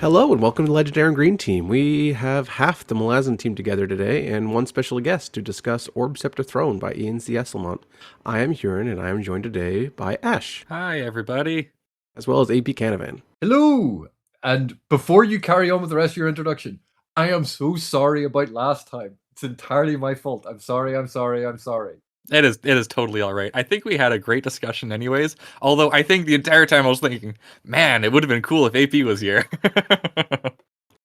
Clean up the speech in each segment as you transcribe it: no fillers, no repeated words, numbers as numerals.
Hello and welcome to the Legendarium Green Team. We have half the Malazan team together today and one special guest to discuss Orbs, Sceptre, Throne by Ian C. Esselmont. I am Hurin and I am joined today by Ash, Hi, everybody. as well as AP Canavan. Hello! And before you carry on with the rest of your introduction, I am so sorry about last time. It's entirely my fault. I'm sorry. It is totally all right. I think we had a great discussion anyways, although I think the entire time I was thinking, man, it would have been cool if AP was here.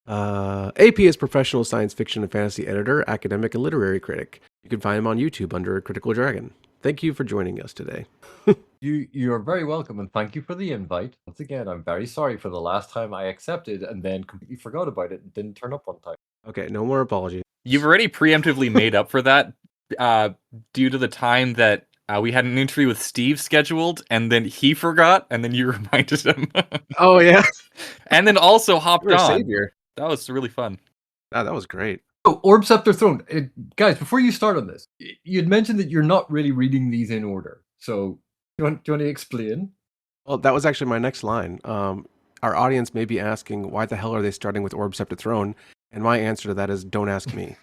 AP is professional science fiction and fantasy editor, academic, and literary critic. You can find him on YouTube under Critical Dragon. Thank you for joining us today. You are very welcome, and thank you for the invite. Once again, I'm very sorry for the last time I accepted and then completely forgot about it and didn't turn up on time. Okay, no more apologies. You've already preemptively made up for that due to the time that we had an interview with Steve scheduled, and then he forgot, and then you reminded him. Oh, yeah. And then also hopped You're a on. savior. That was really fun. That was great. Oh, Orbs, Sceptre, Throne. Guys, before you start on this, you'd mentioned that you're not really reading these in order. So, do you want to explain? Well, that was actually my next line. Our audience may be asking, why the hell are they starting with Orb, Sceptre, Throne? And my answer to that is, don't ask me.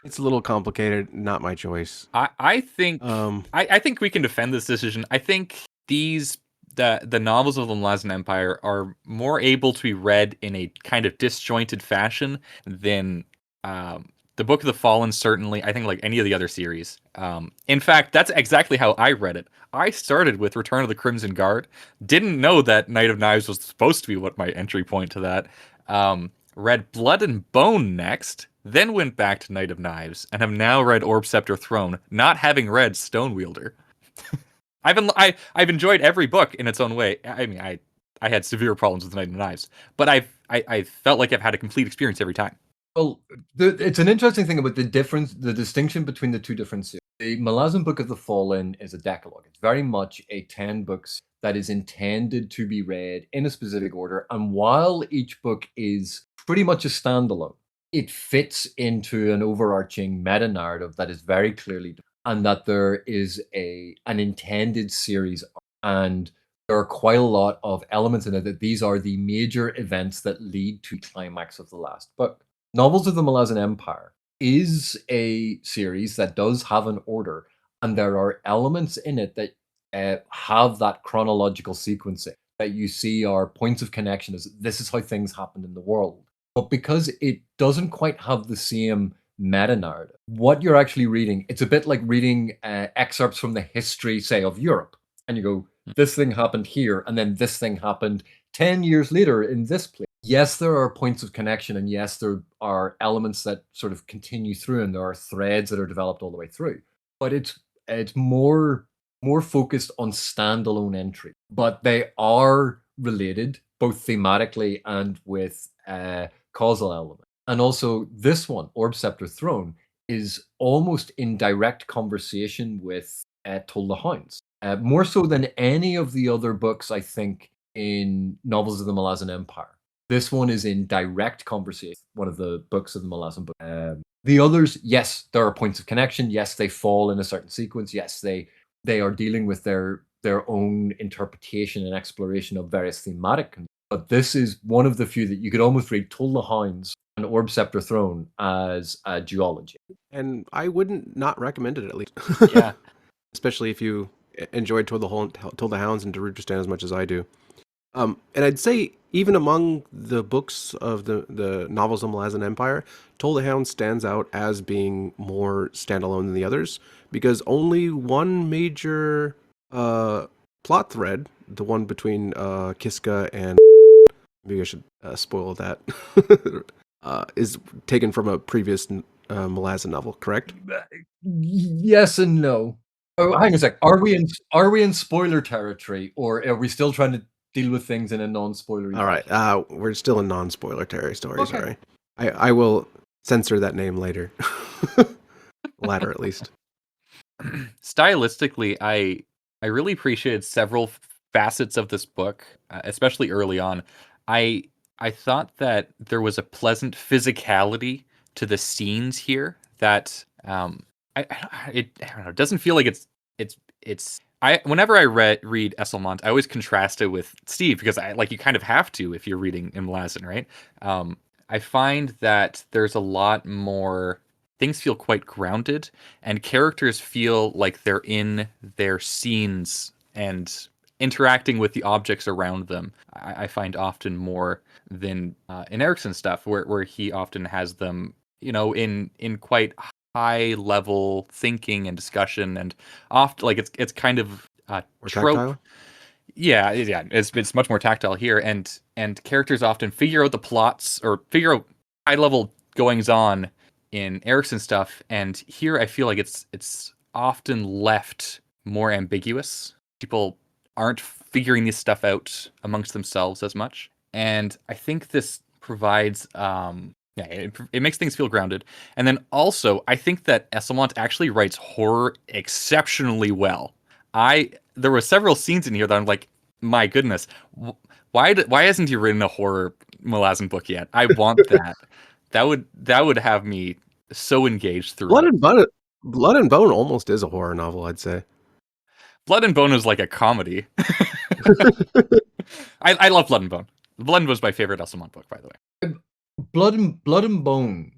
It's a little complicated, not my choice. I think I think we can defend this decision. I think the novels of the Malazan Empire are more able to be read in a kind of disjointed fashion than the Book of the Fallen, certainly. I think like any of the other series. In fact, that's exactly how I read it. I started with Return of the Crimson Guard. Didn't know that Knight of Knives was supposed to be what my entry point to that. Read Blood and Bone next, then went back to Knight of Knives, and have now read Orb, Sceptre, Throne, not having read Stonewielder. I've enjoyed every book in its own way. I mean, I had severe problems with Knight of Knives, but I felt like I've had a complete experience every time. Well, it's an interesting thing about the distinction between the two different series. The Malazan Book of the Fallen is a decalogue. It's very much a 10 books that is intended to be read in a specific order. And while each book is pretty much a standalone, it fits into an overarching meta-narrative that is very clearly defined, and that there is an intended series. And there are quite a lot of elements in it that these are the major events that lead to climax of the last book. Novels of the Malazan Empire is a series that does have an order, and there are elements in it that have that chronological sequencing that you see are points of connection as this is how things happened in the world. But because it doesn't quite have the same meta-narrative, what you're actually reading, it's a bit like reading excerpts from the history, say, of Europe. And you go, this thing happened here, and then this thing happened 10 years later in this place. Yes, there are points of connection, and yes, there are elements that sort of continue through, and there are threads that are developed all the way through. But it's more focused on standalone entry. But they are related, both thematically and with causal element. And also, this one, Orb, Sceptre, Throne, is almost in direct conversation with Toll the Hounds. More so than any of the other books, I think, in Novels of the Malazan Empire. This one is in direct conversation, one of the books of the Malazan book. The others, yes, there are points of connection. Yes, they fall in a certain sequence. Yes, they are dealing with their own interpretation and exploration of various thematic. But this is one of the few that you could almost read Toll the Hounds and Orb, Sceptre, Throne as a duology. And I wouldn't not recommend it, at least. Yeah. Especially if you enjoyed Toll the Hounds and Darujistan as much as I do. And I'd say even among the books of the novels of Malazan Empire, Toll the Hound stands out as being more standalone than the others, because only one major plot thread, the one between Kiska and maybe I should spoil that, is taken from a previous Malazan novel, correct? Yes and no. Oh, hang on a sec. Are we in spoiler territory, or are we still trying to deal with things in a non-spoilery All right, we're still in non-spoiler territory. Okay. Sorry, I will censor that name later. Latter, at least. Stylistically, I really appreciated several facets of this book, especially early on. I thought that there was a pleasant physicality to the scenes here that I don't know, it doesn't feel like it's Whenever I read Esselmont, I always contrast it with Steve because you kind of have to if you're reading in Malazan, right? I find that there's a lot more things feel quite grounded, and characters feel like they're in their scenes and interacting with the objects around them. I find often more than in Ericsson's stuff, where he often has them, in quite high level thinking and discussion, and often it's kind of Or trope. tactile? Yeah, it's much more tactile here, and characters often figure out the plots or figure out high level goings on in Erickson stuff, and here I feel like it's often left more ambiguous. People aren't figuring this stuff out amongst themselves as much, and I think this provides it makes things feel grounded. And then also, I think that Esselmont actually writes horror exceptionally well. There were several scenes in here that I'm like, my goodness, why hasn't he written a horror Malazan book yet? I want that. that would have me so engaged Blood throughout. and Bone. Blood and Bone almost is a horror novel, I'd say. Blood and Bone is like a comedy. I love Blood and Bone. Blood and Bone is my favorite Esselmont book, by the way. Blood and Bone.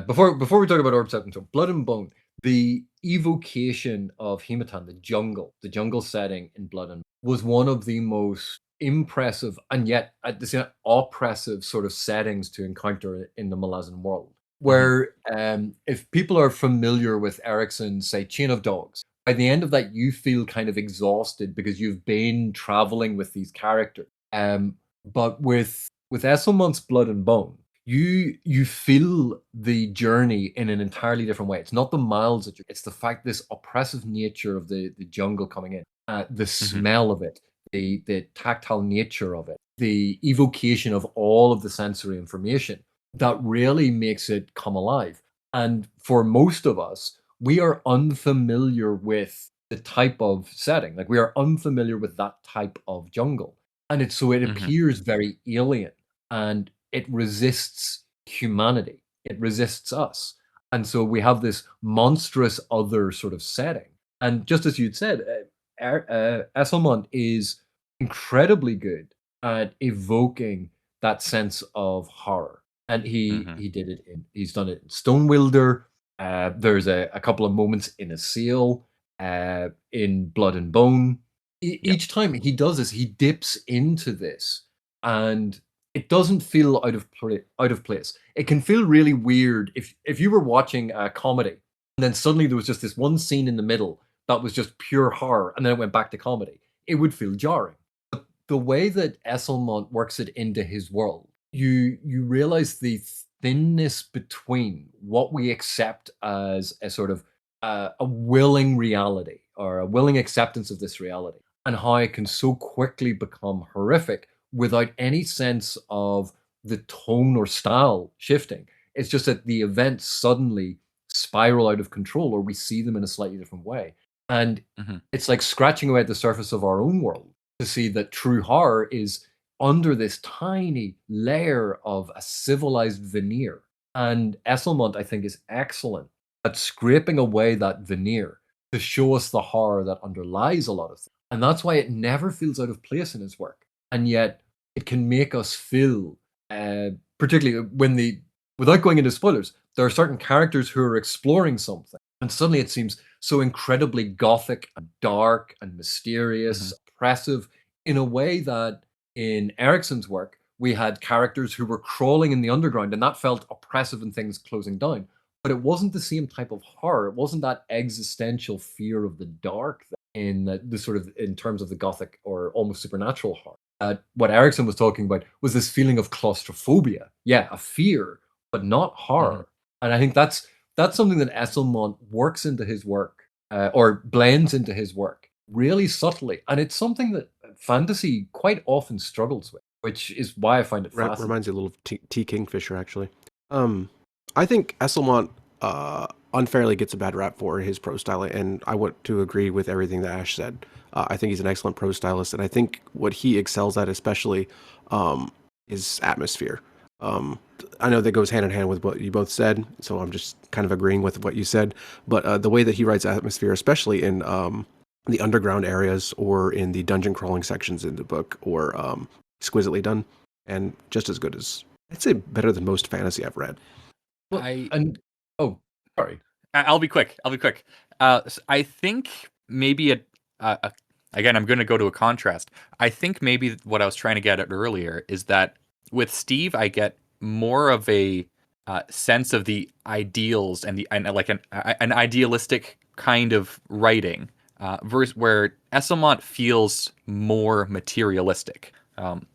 Before we talk about Orbs, Sceptre, Blood and Bone. The evocation of Hematan, the jungle setting in Blood and Bone, was one of the most impressive and yet at the same oppressive sort of settings to encounter in the Malazan world. Where if people are familiar with Ericsson's, say, Chain of Dogs, by the end of that you feel kind of exhausted because you've been traveling with these characters. But with Esselmont's Blood and Bone, you feel the journey in an entirely different way. It's not the miles that it's the fact this oppressive nature of the jungle coming in, the smell of it, the tactile nature of it, the evocation of all of the sensory information that really makes it come alive. And for most of us, we are unfamiliar with the type of setting. Like we are unfamiliar with that type of jungle. And it appears very alien, and it resists humanity. It resists us. And so we have this monstrous other sort of setting. And just as you'd said, Esselmont is incredibly good at evoking that sense of horror. And he did it he's done it in Stonewilder. There's a couple of moments in A Seal, in Blood and Bone. Each time he does this, he dips into this, and it doesn't feel out of place. It can feel really weird if you were watching a comedy and then suddenly there was just this one scene in the middle that was just pure horror, and then it went back to comedy. It would feel jarring. But the way that Esselmont works it into his world, you realize the thinness between what we accept as a sort of a willing reality or a willing acceptance of this reality, and how it can so quickly become horrific without any sense of the tone or style shifting. It's just that the events suddenly spiral out of control, or we see them in a slightly different way. And it's like scratching away at the surface of our own world to see that true horror is under this tiny layer of a civilized veneer. And Esselmont, I think, is excellent at scraping away that veneer to show us the horror that underlies a lot of things. And that's why it never feels out of place in his work. And yet it can make us feel, particularly without going into spoilers, there are certain characters who are exploring something. And suddenly it seems so incredibly gothic and dark and mysterious, oppressive, in a way that in Ericsson's work, we had characters who were crawling in the underground, and that felt oppressive and things closing down. But it wasn't the same type of horror. It wasn't that existential fear of the dark in the sort of, in terms of the gothic or almost supernatural horror. What Ericsson was talking about was this feeling of claustrophobia. Yeah, a fear, but not horror. And I think that's something that Esselmont works into his work, or blends into his work really subtly. And it's something that fantasy quite often struggles with, which is why I find it fascinating. Reminds you a little of T. Kingfisher, actually. I think Esselmont unfairly gets a bad rap for his prose style, and I want to agree with everything that Ash said. I think he's an excellent prose stylist, and I think what he excels at especially is atmosphere. I know that goes hand in hand with what you both said, so I'm just kind of agreeing with what you said. But the way that he writes atmosphere, especially in the underground areas or in the dungeon crawling sections in the book, or exquisitely done, and just as good as, I'd say, better than most fantasy I've read. Well, oh, sorry. I'll be quick. I think maybe again, I'm going to go to a contrast. I think maybe what I was trying to get at earlier is that with Steve, I get more of a sense of the ideals and like an idealistic kind of writing, versus where Esselmont feels more materialistic.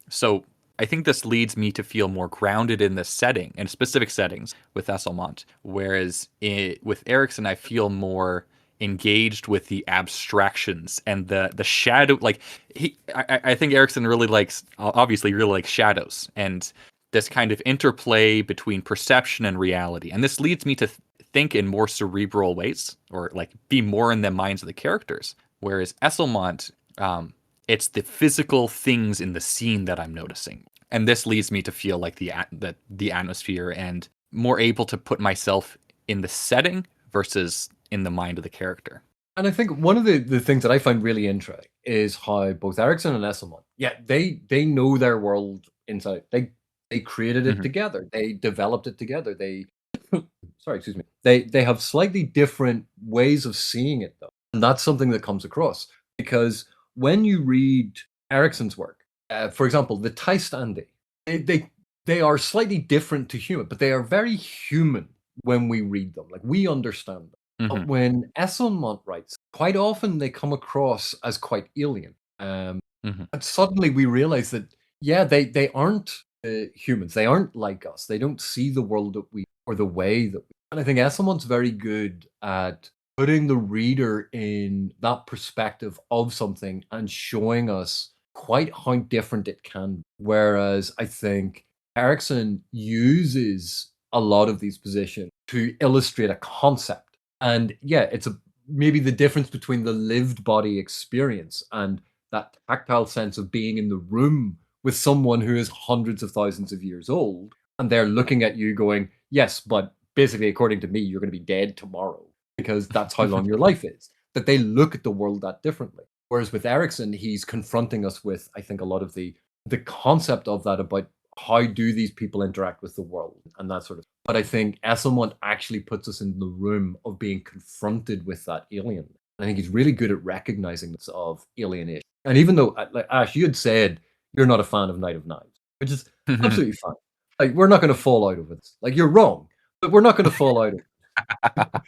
So I think this leads me to feel more grounded in the setting and specific settings with Esselmont, whereas with Erikson, I feel more engaged with the abstractions and the shadow. Like I think Erikson obviously really likes shadows and this kind of interplay between perception and reality. And this leads me to think in more cerebral ways, or like be more in the minds of the characters. Whereas Esselmont, it's the physical things in the scene that I'm noticing. And this leads me to feel like the atmosphere and more able to put myself in the setting versus in the mind of the character. And I think one of the things that I find really interesting is how both Erikson and Esselmont, they know their world inside. They created it together. They developed it together. They have slightly different ways of seeing it, though. And that's something that comes across. Because when you read Erikson's work, for example, the Taistandi, they are slightly different to human, but they are very human when we read them. Like, we understand them. But when Esselmont writes, quite often they come across as quite alien. And suddenly we realize that, they aren't humans. They aren't like us. They don't see the world that we, or the way that we. And I think Esselmont's very good at putting the reader in that perspective of something and showing us quite how different it can be. Whereas I think Erikson uses a lot of these positions to illustrate a concept. And it's maybe the difference between the lived body experience and that tactile sense of being in the room with someone who is hundreds of thousands of years old, and they're looking at you going, yes, but basically, according to me, you're going to be dead tomorrow, because that's how long your life is. That they look at the world that differently. Whereas with Erikson, he's confronting us with, I think, a lot of the concept of that, about how do these people interact with the world and that sort of. But I think Esselmont actually puts us in the room of being confronted with that alien. I think he's really good at recognizing this of alienation. And even though, like Ash, you had said you're not a fan of Knight of Knives, which is absolutely fine. Like, we're not going to fall out of it. Like, you're wrong, but we're not going to fall out of it.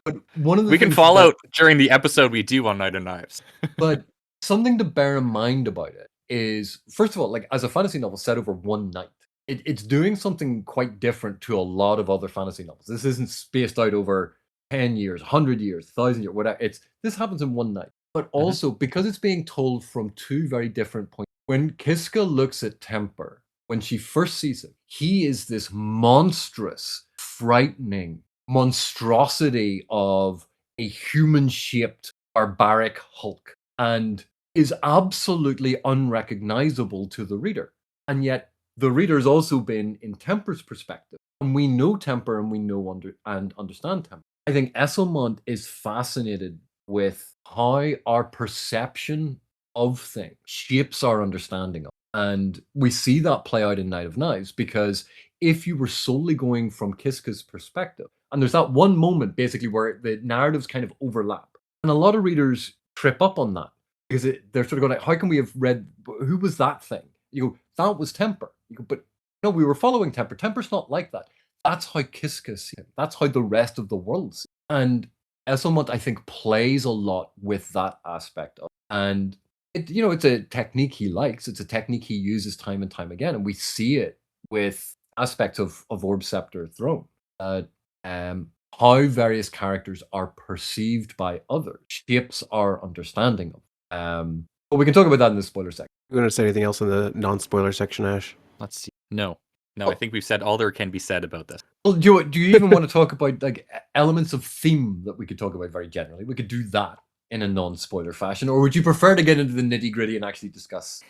But one of the we can fall out during the episode we do on Knight of Knives. But something to bear in mind about it is, first of all, like, as a fantasy novel set over one night, it's doing something quite different to a lot of other fantasy novels. This isn't spaced out over 10 years, 100 years, 1,000 years, whatever. This happens in one night. But also, because it's being told from two very different points. When Kiska looks at Temper, when she first sees him, he is this monstrous, frightening monstrosity of a human-shaped barbaric Hulk, and is absolutely unrecognizable to the reader. And yet, the reader's also been in Temper's perspective, and we know Temper, and we know understand Temper. I think Esselmont is fascinated with how our perception of things shapes our understanding of. And we see that play out in Knight of Knives, because if you were solely going from Kiska's perspective, and there's that one moment basically where the narratives kind of overlap, and a lot of readers trip up on that, because they're sort of going like, how can we have read, who was that thing? You go, that was Temper. You go, but no, we were following Temper. Temper's not like that. That's how Kiska sees him. That's how the rest of the world sees him. And Esselmont, I think, plays a lot with that aspect of it. And it's a technique he likes. It's a technique he uses time and time again, and we see it with aspects of Orbs, Sceptre, Throne. How various characters are perceived by others shapes our understanding of them. But we can talk about that in the spoiler section. You want to say anything else in the non-spoiler section, Ash? Let's see. No, I think we've said all there can be said about this. Well, do you even want to talk about like elements of theme that we could talk about very generally? We could do that in a non-spoiler fashion, or would you prefer to get into the nitty-gritty and actually discuss?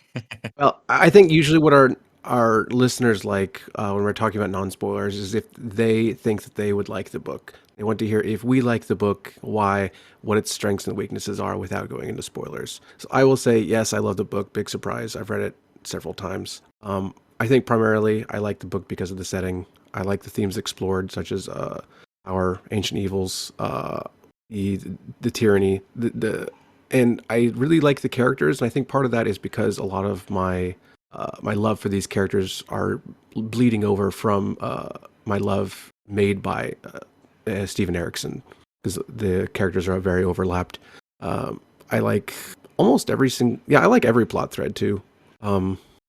Well, I think usually what our listeners like when we're talking about non-spoilers is if they think that they would like the book. They want to hear if we like the book, why, what its strengths and weaknesses are without going into spoilers. So I will say, yes, I love the book. Big surprise. I've read it several times. I think primarily I like the book because of the setting. I like the themes explored, such as our ancient evils, the tyranny, and I really like the characters. And I think part of that is because a lot of my love for these characters are bleeding over from my love made by Steven Erikson, because the characters are very overlapped. I like almost I like every plot thread too.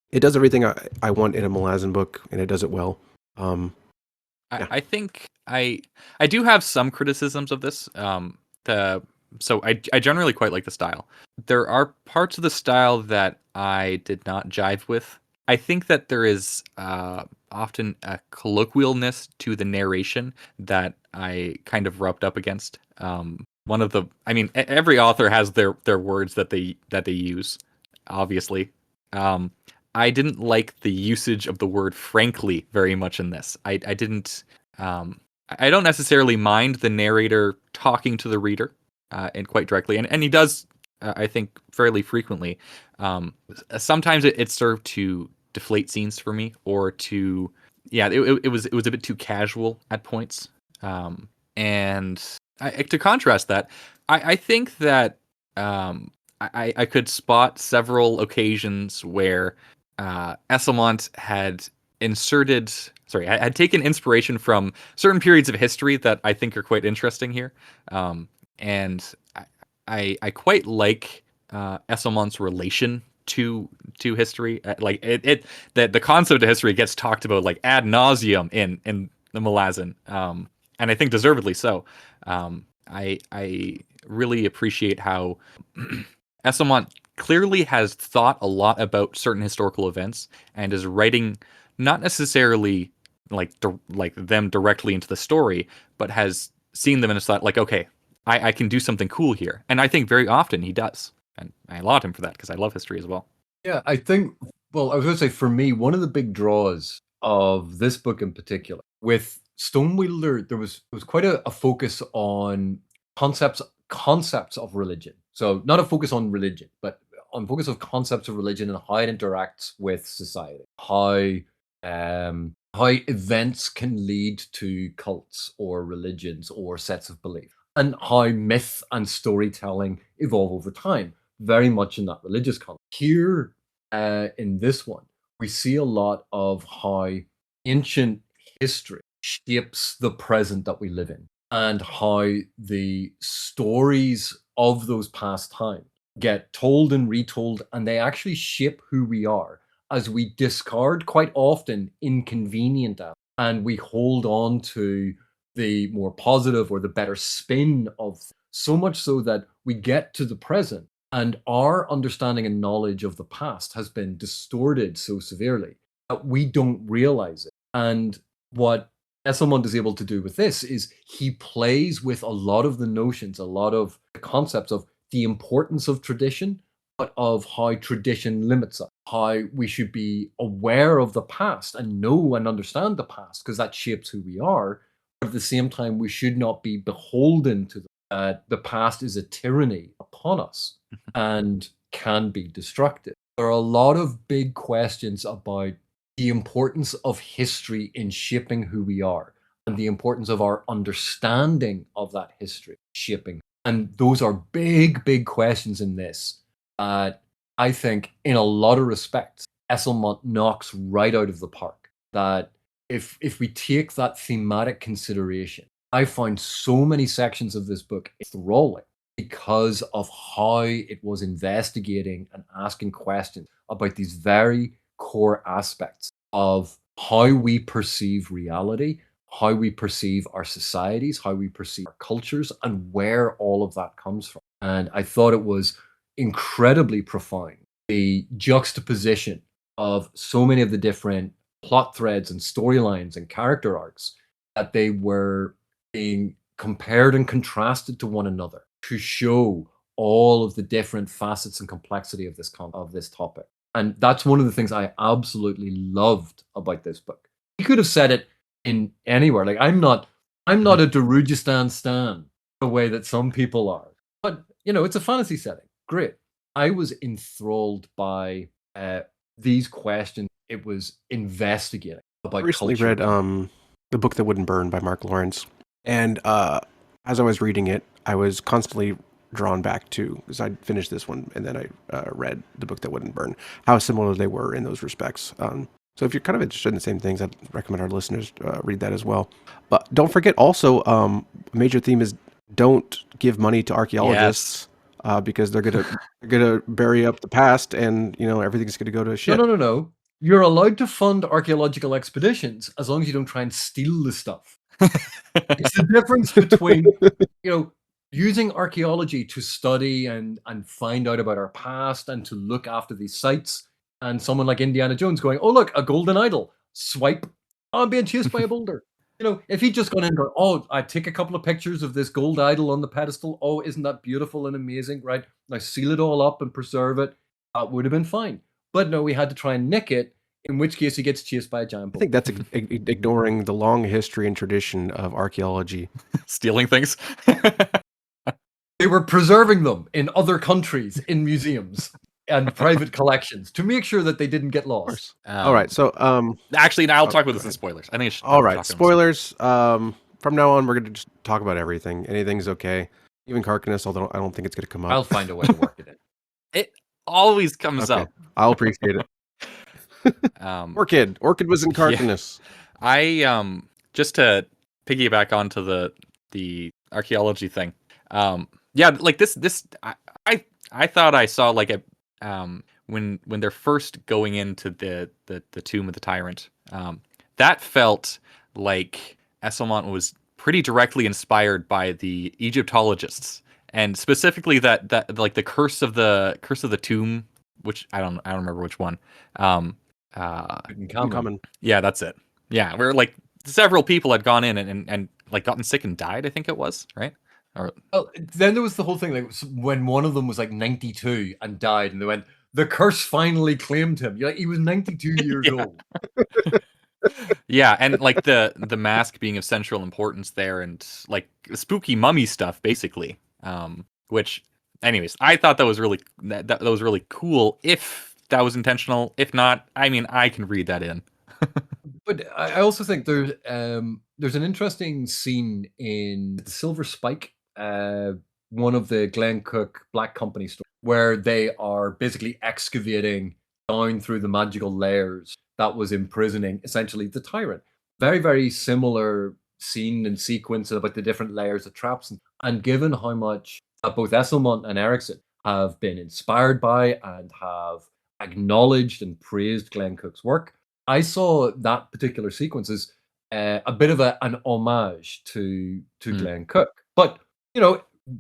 It does everything I want in a Malazan book, and it does it well. Yeah. I think I do have some criticisms of this. So I generally quite like the style. There are parts of the style that I did not jive with. I think that there is often a colloquialness to the narration that I kind of rubbed up against. Every author has their words that they use, obviously. I didn't like the usage of the word frankly very much in this. I didn't. I don't necessarily mind the narrator talking to the reader and quite directly, and he does, I think, fairly frequently. Sometimes it served to deflate scenes for me, or to it was a bit too casual at points. And to contrast that, I think that I could spot several occasions where Esselmont had had taken inspiration from certain periods of history that I think are quite interesting here. And I quite like Esselmont's relation to history. The concept of history gets talked about like ad nauseum in the Malazan, and I think deservedly so. I really appreciate how Esselmont clearly has thought a lot about certain historical events and is writing not necessarily like them directly into the story, but has seen them and has thought like, okay, I can do something cool here. And I think very often he does. And I laud him for that because I love history as well. Yeah, I think, well, I was going to say, for me, one of the big draws of this book in particular, with Stonewielder, there was quite a focus on concepts of religion. So not a focus on religion, but on focus of concepts of religion and how it interacts with society, how events can lead to cults or religions or sets of belief, and how myth and storytelling evolve over time, very much in that religious context. Here, in this one, we see a lot of how ancient history shapes the present that we live in, and how the stories of those past times get told and retold, and they actually shape who we are as we discard quite often inconvenient aspects, and we hold on to the more positive or the better spin of, so much so that we get to the present and our understanding and knowledge of the past has been distorted so severely that we don't realize it. And what Esselmont is able to do with this is he plays with a lot of the notions, a lot of the concepts of the importance of tradition, but of how tradition limits us, how we should be aware of the past and know and understand the past because that shapes who we are. But at the same time, we should not be beholden to the past is a tyranny upon us and can be destructive. There are a lot of big questions about the importance of history in shaping who we are and the importance of our understanding of that history shaping. And those are big, big questions in this. I think in a lot of respects, Esselmont knocks right out of the park. That if we take that thematic consideration, I find so many sections of this book enthralling because of how it was investigating and asking questions about these very core aspects of how we perceive reality, how we perceive our societies, how we perceive our cultures, and where all of that comes from. And I thought it was incredibly profound, the juxtaposition of so many of the different plot threads and storylines and character arcs, that they were being compared and contrasted to one another to show all of the different facets and complexity of this topic. And that's one of the things I absolutely loved about this book. He could have said it in anywhere. Like I'm not a Darujistan stan the way that some people are. But it's a fantasy setting. Great. I was enthralled by these questions it was investigating about I recently culture. read The Book That Wouldn't Burn by Mark Lawrence. And as I was reading it, I was constantly drawn back to, because I'd finished this one and then I read The Book That Wouldn't Burn, how similar they were in those respects. So if you're kind of interested in the same things, I'd recommend our listeners read that as well. But don't forget also, a major theme is don't give money to archaeologists because they're gonna bury up the past and everything's gonna go to shit. No. You're allowed to fund archaeological expeditions as long as you don't try and steal the stuff. It's the difference between using archaeology to study and find out about our past and to look after these sites, and someone like Indiana Jones going, oh look, a golden idol, swipe, oh, I'm being chased by a boulder. If he'd just gone in and go, oh, I take a couple of pictures of this gold idol on the pedestal, oh, isn't that beautiful and amazing, right? Now seal it all up and preserve it, that would have been fine. But no, we had to try and nick it, in which case he gets chased by a giant boulder. I think that's ignoring the long history and tradition of archaeology. Stealing things. They were preserving them in other countries, in museums and private collections to make sure that they didn't get lost. All right, so actually, now I'll talk about this in spoilers. I think. All right, spoilers. From now on, we're going to just talk about everything. Anything's okay, even Carcass. Although I don't think it's going to come up. I'll find a way to work it in. It always comes up. I'll appreciate it. Orchid was in Carcass. Yeah. I just to piggyback onto the archaeology thing. Like this I thought I saw like a when they're first going into the tomb of the tyrant. That felt like Esselmont was pretty directly inspired by the Egyptologists, and specifically that like the curse of the tomb, which I don't remember which one. Common. Yeah, that's it. Yeah, where like several people had gone in and like gotten sick and died, I think it was, right? Well, then there was the whole thing, like when one of them was like 92 and died, and they went, the curse finally claimed him. You're like, he was 92 years old. Yeah, and like the mask being of central importance there, and like spooky mummy stuff, basically. Which, anyways, I thought that was really that was really cool. If that was intentional, if not, I mean, I can read that in. But I also think there's an interesting scene in the Silver Spike, one of the Glenn Cook Black Company stories, where they are basically excavating down through the magical layers that was imprisoning essentially the tyrant. Very, very similar scene and sequence about the different layers of traps. And given how much both Esselmont and Erickson have been inspired by and have acknowledged and praised Glenn Cook's work, I saw that particular sequence as a bit of an homage to Glenn Cook. But,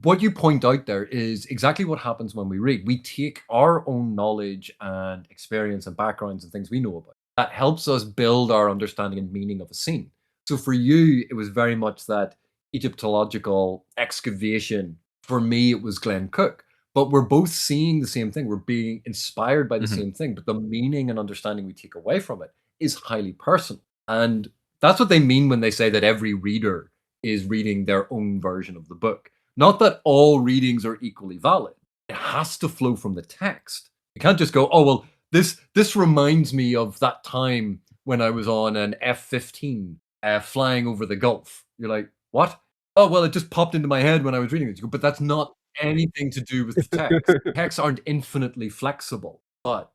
what you point out there is exactly what happens when we read. We take our own knowledge and experience and backgrounds and things we know about. That helps us build our understanding and meaning of a scene. So for you, it was very much that Egyptological excavation. For me, it was Glenn Cook. But we're both seeing the same thing. We're being inspired by the same thing. But the meaning and understanding we take away from it is highly personal. And that's what they mean when they say that every reader is reading their own version of the book. Not that all readings are equally valid. It has to flow from the text. You can't just go, oh, well, this reminds me of that time when I was on an F-15 flying over the Gulf. You're like, what? Oh, well, it just popped into my head when I was reading it. But that's not anything to do with the text. Texts aren't infinitely flexible, but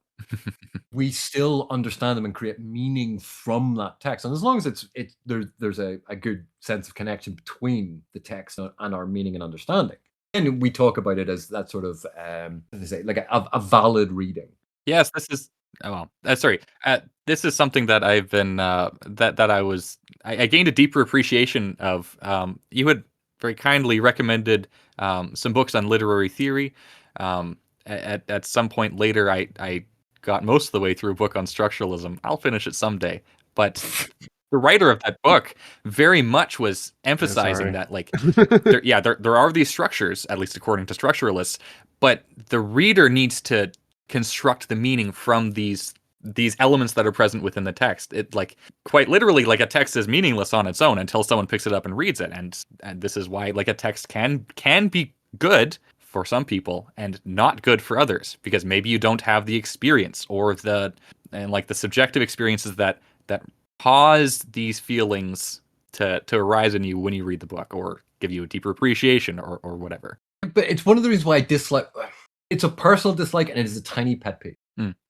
we still understand them and create meaning from that text. And as long as there's a good sense of connection between the text and our meaning and understanding, and we talk about it as that sort of like a valid reading. Yes, this is. Oh, well, sorry. This is something that I've been I gained a deeper appreciation of. You had very kindly recommended some books on literary theory. At some point later, I got most of the way through a book on structuralism. I'll finish it someday. But the writer of that book very much was emphasizing that, like, there are these structures, at least according to structuralists, but the reader needs to construct the meaning from these elements that are present within the text. It like quite literally, like a text is meaningless on its own until someone picks it up and reads it, and this is why like a text can be good for some people and not good for others, because maybe you don't have the experience or the subjective experiences that cause these feelings to arise in you when you read the book, or give you a deeper appreciation or whatever. But it's one of the reasons why I dislike. It's a personal dislike, and it is a tiny pet peeve.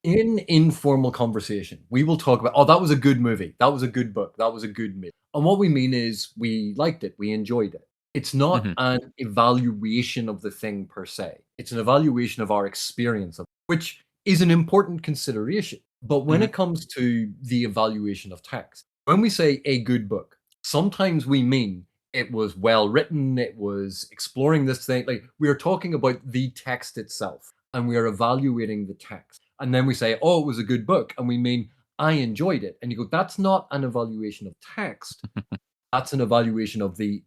In informal conversation, we will talk about, oh, that was a good movie, that was a good book, that was a good movie. And what we mean is we liked it, we enjoyed it. It's not an evaluation of the thing per se. It's an evaluation of our experience of it, which is an important consideration. But when it comes to the evaluation of text, when we say a good book, sometimes we mean it was well written, it was exploring this thing. Like, we are talking about the text itself, and we are evaluating the text. And then we say, oh, it was a good book, and we mean I enjoyed it. And you go, that's not an evaluation of text. That's an evaluation of the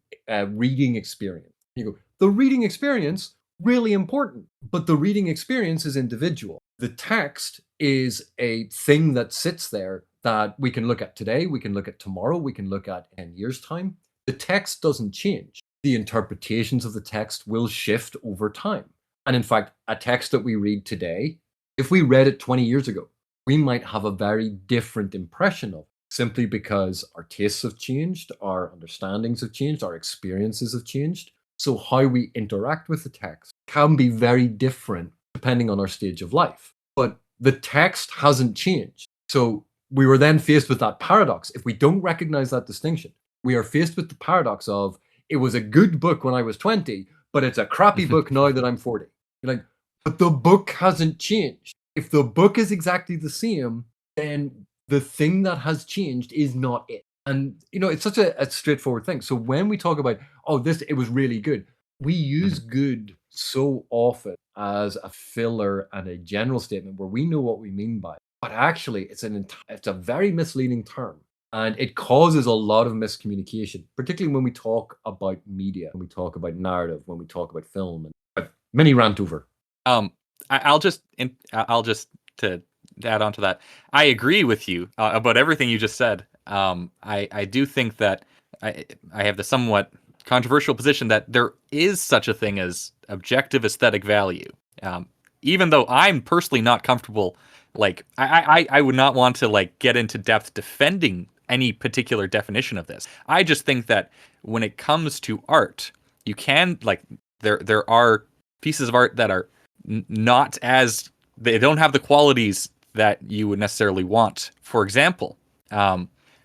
reading experience. You go, the reading experience, really important, but the reading experience is individual. The text is a thing that sits there that we can look at today, we can look at tomorrow, we can look at in years' time. The text doesn't change. The interpretations of the text will shift over time. And in fact, a text that we read today, if we read it 20 years ago, we might have a very different impression of it, simply because our tastes have changed, our understandings have changed, our experiences have changed. So how we interact with the text can be very different depending on our stage of life. But the text hasn't changed. So we were then faced with that paradox. If we don't recognize that distinction, we are faced with the paradox of, it was a good book when I was 20, but it's a crappy book now that I'm 40. You're like, but the book hasn't changed. If the book is exactly the same, then the thing that has changed is not it. And, it's such a straightforward thing. So when we talk about, oh, it was really good, we use good so often as a filler and a general statement where we know what we mean by it. But actually, it's a very misleading term. And it causes a lot of miscommunication, particularly when we talk about media, when we talk about narrative, when we talk about film. And mini rant over. I'll just to add on to that. I agree with you about everything you just said. I do think that I have the somewhat controversial position that there is such a thing as objective aesthetic value. Even though I'm personally not comfortable, like I would not want to like get into depth defending any particular definition of this. I just think that when it comes to art, you can like there are pieces of art that are not as, they don't have the qualities that you would necessarily want. For example,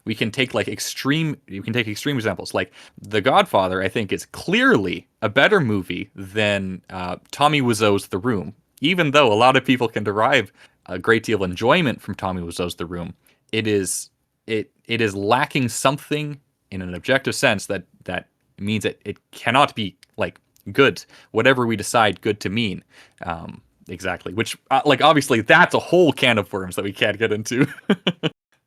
we can take extreme examples. Like The Godfather, I think, is clearly a better movie than Tommy Wiseau's The Room. Even though a lot of people can derive a great deal of enjoyment from Tommy Wiseau's The Room, it is lacking something in an objective sense that means it cannot be like good, whatever we decide good to mean. Exactly. Which obviously that's a whole can of worms that we can't get into.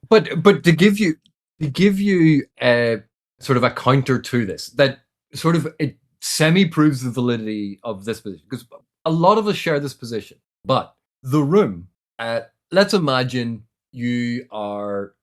But to give you sort of a counter to this, that sort of it semi-proves the validity of this position, because a lot of us share this position. But The Room, let's imagine you are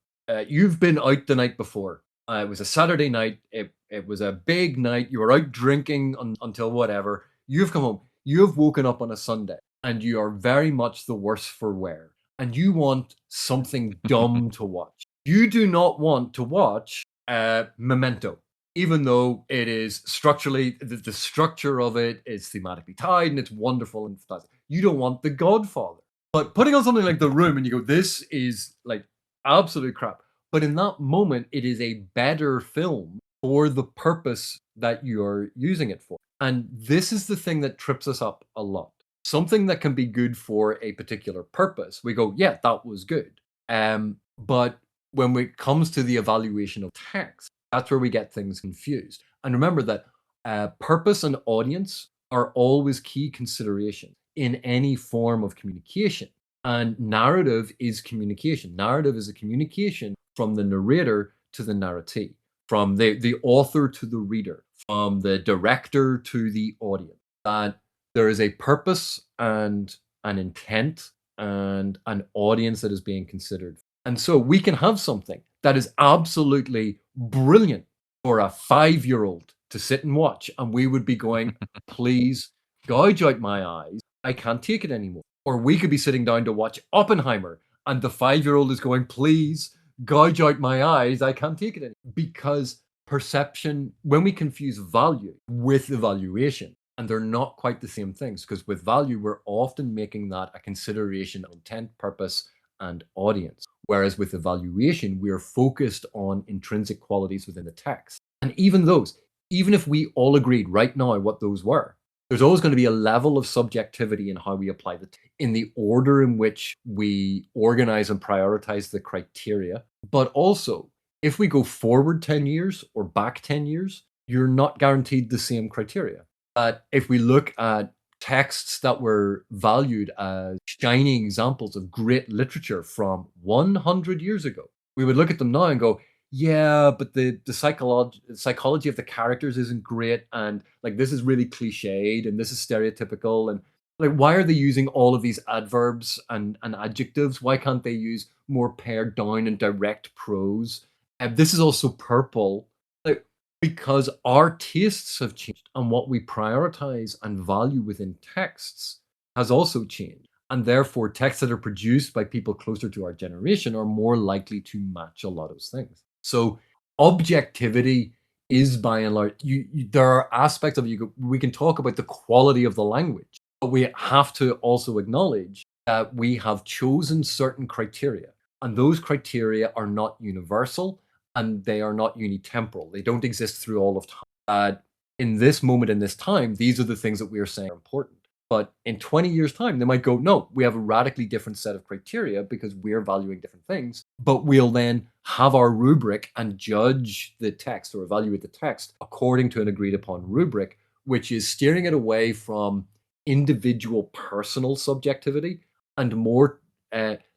you've been out the night before. It was a Saturday night. It was a big night. You were out drinking until whatever. You've come home. You have woken up on a Sunday, and you are very much the worse for wear. And you want something dumb to watch. You do not want to watch Memento, even though it is structurally, the structure of it is thematically tied and it's wonderful and fantastic. You don't want The Godfather. But putting on something like The Room and you go, this is like absolute crap. But in that moment, it is a better film for the purpose that you're using it for. And this is the thing that trips us up a lot. Something that can be good for a particular purpose, we go, yeah, that was good. But when it comes to the evaluation of text, that's where we get things confused. And remember that purpose and audience are always key considerations in any form of communication. And narrative is communication. Narrative is a communication from the narrator to the narratee, from the author to the reader, from the director to the audience. That there is a purpose and an intent and an audience that is being considered. And so we can have something that is absolutely brilliant for a 5-year-old to sit and watch, and we would be going, please gouge out my eyes. I can't take it anymore. Or we could be sitting down to watch Oppenheimer, and the 5-year-old is going, please gouge out my eyes. I can't take it anymore. Because perception, when we confuse value with evaluation, and they're not quite the same things, because with value, we're often making that a consideration of intent, purpose, and audience. Whereas with evaluation, we are focused on intrinsic qualities within the text. And even those, even if we all agreed right now what those were, there's always going to be a level of subjectivity in how we apply in the order in which we organize and prioritize the criteria. But also, if we go forward 10 years or back 10 years, you're not guaranteed the same criteria. If we look at texts that were valued as shining examples of great literature from 100 years ago, we would look at them now and go, yeah, but the psychology of the characters isn't great, and like this is really cliched and this is stereotypical, and like why are they using all of these adverbs and adjectives? Why can't they use more pared down and direct prose? This is also purple. Like, because our tastes have changed and what we prioritize and value within texts has also changed. And therefore, texts that are produced by people closer to our generation are more likely to match a lot of those things. So objectivity is by and large, there are aspects of we can talk about the quality of the language, but we have to also acknowledge that we have chosen certain criteria, and those criteria are not universal and they are not unitemporal. They don't exist through all of time. In this moment, in this time, these are the things that we are saying are important. But in 20 years' time, they might go, no, we have a radically different set of criteria because we're valuing different things. But we'll then have our rubric and judge the text or evaluate the text according to an agreed upon rubric, which is steering it away from individual personal subjectivity and more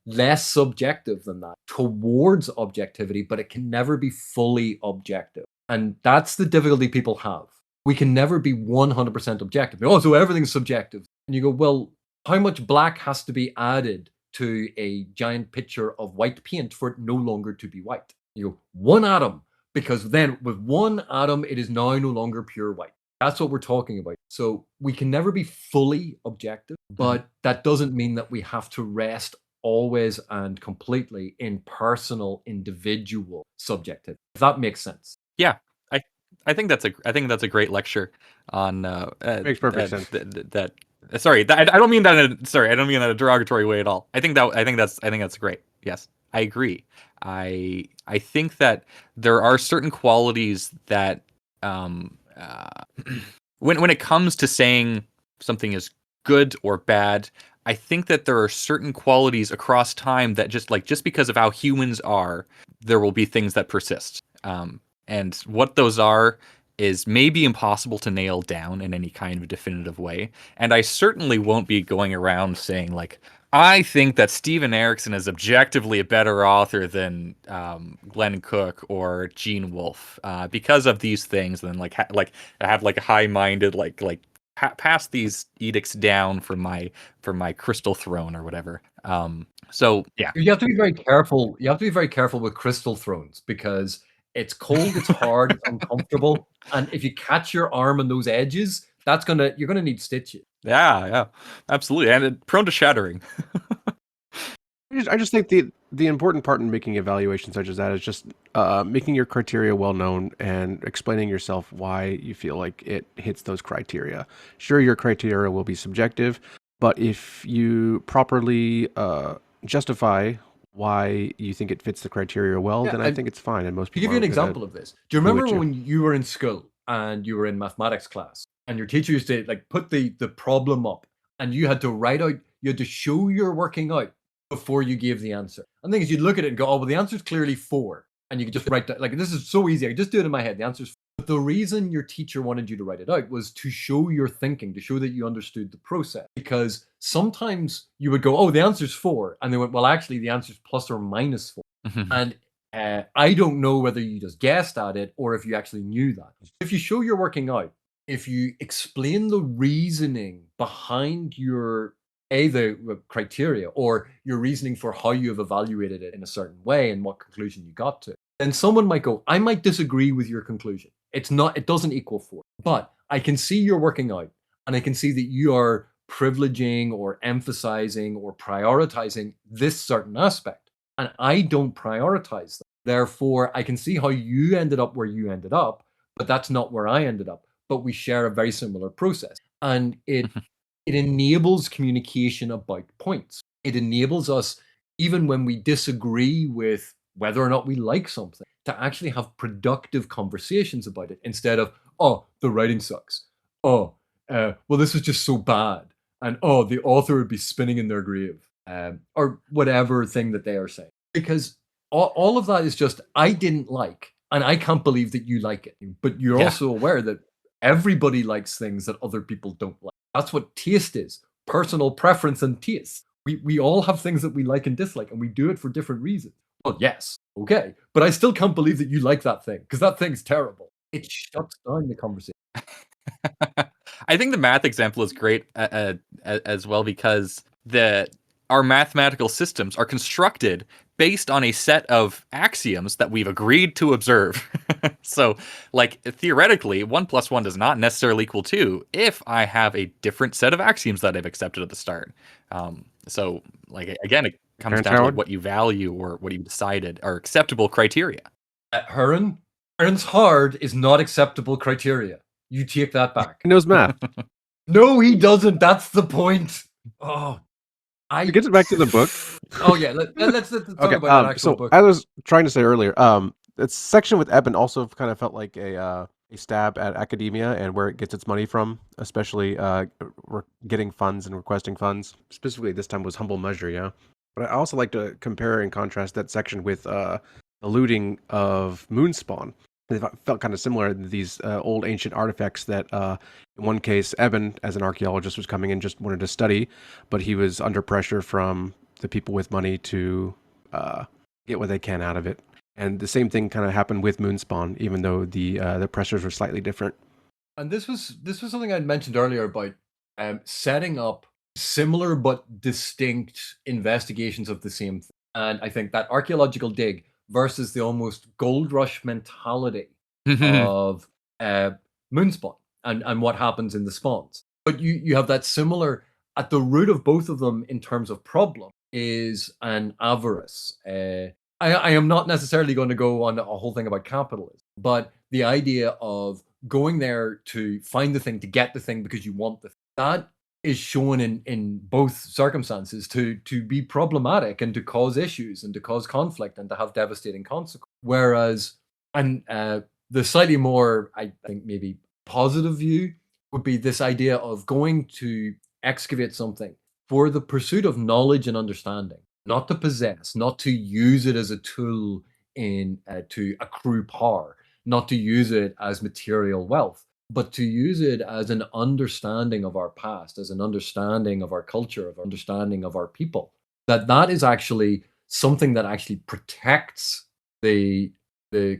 less subjective than that towards objectivity, but it can never be fully objective. And that's the difficulty people have. We can never be 100% objective. Oh, so everything's subjective. And you go, well, how much black has to be added to a giant pitcher of white paint for it no longer to be white? You go, 1 atom, because then with 1 atom, it is now no longer pure white. That's what we're talking about. So we can never be fully objective, but that doesn't mean that we have to rest always and completely in personal, individual subjectivity. If that makes sense. Yeah. I think that's a great lecture on Makes perfect sense. I don't mean that in a derogatory way at all. I think that's great. Yes, I agree. I think that there are certain qualities that when it comes to saying something is good or bad, I think that there are certain qualities across time that just because of how humans are, there will be things that persist. And what those are is maybe impossible to nail down in any kind of definitive way. And I certainly won't be going around saying, like, I think that Steven Erikson is objectively a better author than Glenn Cook or Gene Wolfe because of these things. And then I have a high-minded pass these edicts down from my crystal throne or whatever. So yeah, you have to be very careful. You have to be very careful with crystal thrones because it's cold, it's hard, it's uncomfortable, and if you catch your arm on those edges, you're gonna need stitches. Yeah, absolutely, and prone to shattering. I just think the important part in making evaluations such as that is just making your criteria well known and explaining yourself why you feel like it hits those criteria. Sure, your criteria will be subjective, but if you properly justify why you think it fits the criteria well, then I think it's fine. And most people. To give you an example of this, do you remember when you were in school and you were in mathematics class and your teacher used to put the problem up and you had to show you're working out before you gave the answer? And the thing is, you'd look at it and go, oh, well, the answer's clearly 4. And you could just write that, this is so easy. I could just do it in my head. The answer's 4. But the reason your teacher wanted you to write it out was to show your thinking, to show that you understood the process. Because sometimes you would go, oh, the answer's 4. And they went, well, actually, the answer's plus or minus 4. And I don't know whether you just guessed at it or if you actually knew that. If you show you're working out, if you explain the reasoning behind your the criteria or your reasoning for how you have evaluated it in a certain way and what conclusion you got to, then someone might go, I might disagree with your conclusion. It doesn't equal 4, but I can see you're working out, and I can see that you are privileging or emphasizing or prioritizing this certain aspect, and I don't prioritize that. Therefore, I can see how you ended up where you ended up, but that's not where I ended up. But we share a very similar process, and it enables communication about points. It enables us, even when we disagree with whether or not we like something, to actually have productive conversations about it instead of, oh, the writing sucks. Oh, well, this is just so bad. And oh, the author would be spinning in their grave, or whatever thing that they are saying. Because all of that is just, I didn't like, and I can't believe that you like it. But you're also aware that everybody likes things that other people don't like. That's what taste is, personal preference and taste. We all have things that we like and dislike, and we do it for different reasons. Well, yes, okay, but I still can't believe that you like that thing, because that thing's terrible. It shuts down the conversation. I think the math example is great as well, because our mathematical systems are constructed based on a set of axioms that we've agreed to observe. So, like, theoretically, 1 + 1 does not necessarily equal 2 if I have a different set of axioms that I've accepted at the start. So, like, again, it comes down to like, what you value or what you decided are acceptable criteria. Hurin's hard is not acceptable criteria. You take that back. He knows math. No, he doesn't. That's the point. Oh, to get back to the book. Oh yeah, let's talk Okay, about that actual book. As I was trying to say earlier, that section with Eben also kind of felt like a stab at academia and where it gets its money from, especially getting funds and requesting funds. Specifically, this time was Humble Measure, yeah. But I also like to compare and contrast that section with the looting of Moonspawn. It felt kind of similar to these old ancient artifacts that, in one case, Eben, as an archaeologist, was coming in, just wanted to study, but he was under pressure from the people with money to get what they can out of it. And the same thing kind of happened with Moonspawn, even though the pressures were slightly different. And this was something I'd mentioned earlier about setting up similar but distinct investigations of the same thing. And I think that archaeological dig versus the almost gold rush mentality of Moonspawn and what happens in the spawns. But you have that similar, at the root of both of them in terms of problem is an avarice. I am not necessarily going to go on a whole thing about capitalism, but the idea of going there to find the thing, to get the thing because you want the thing, that is shown in both circumstances to be problematic and to cause issues and to cause conflict and to have devastating consequences. Whereas, and the slightly more, I think, maybe positive view would be this idea of going to excavate something for the pursuit of knowledge and understanding, not to possess, not to use it as a tool in to accrue power, not to use it as material wealth, but to use it as an understanding of our past, as an understanding of our culture, of understanding of our people. That is actually something that actually protects the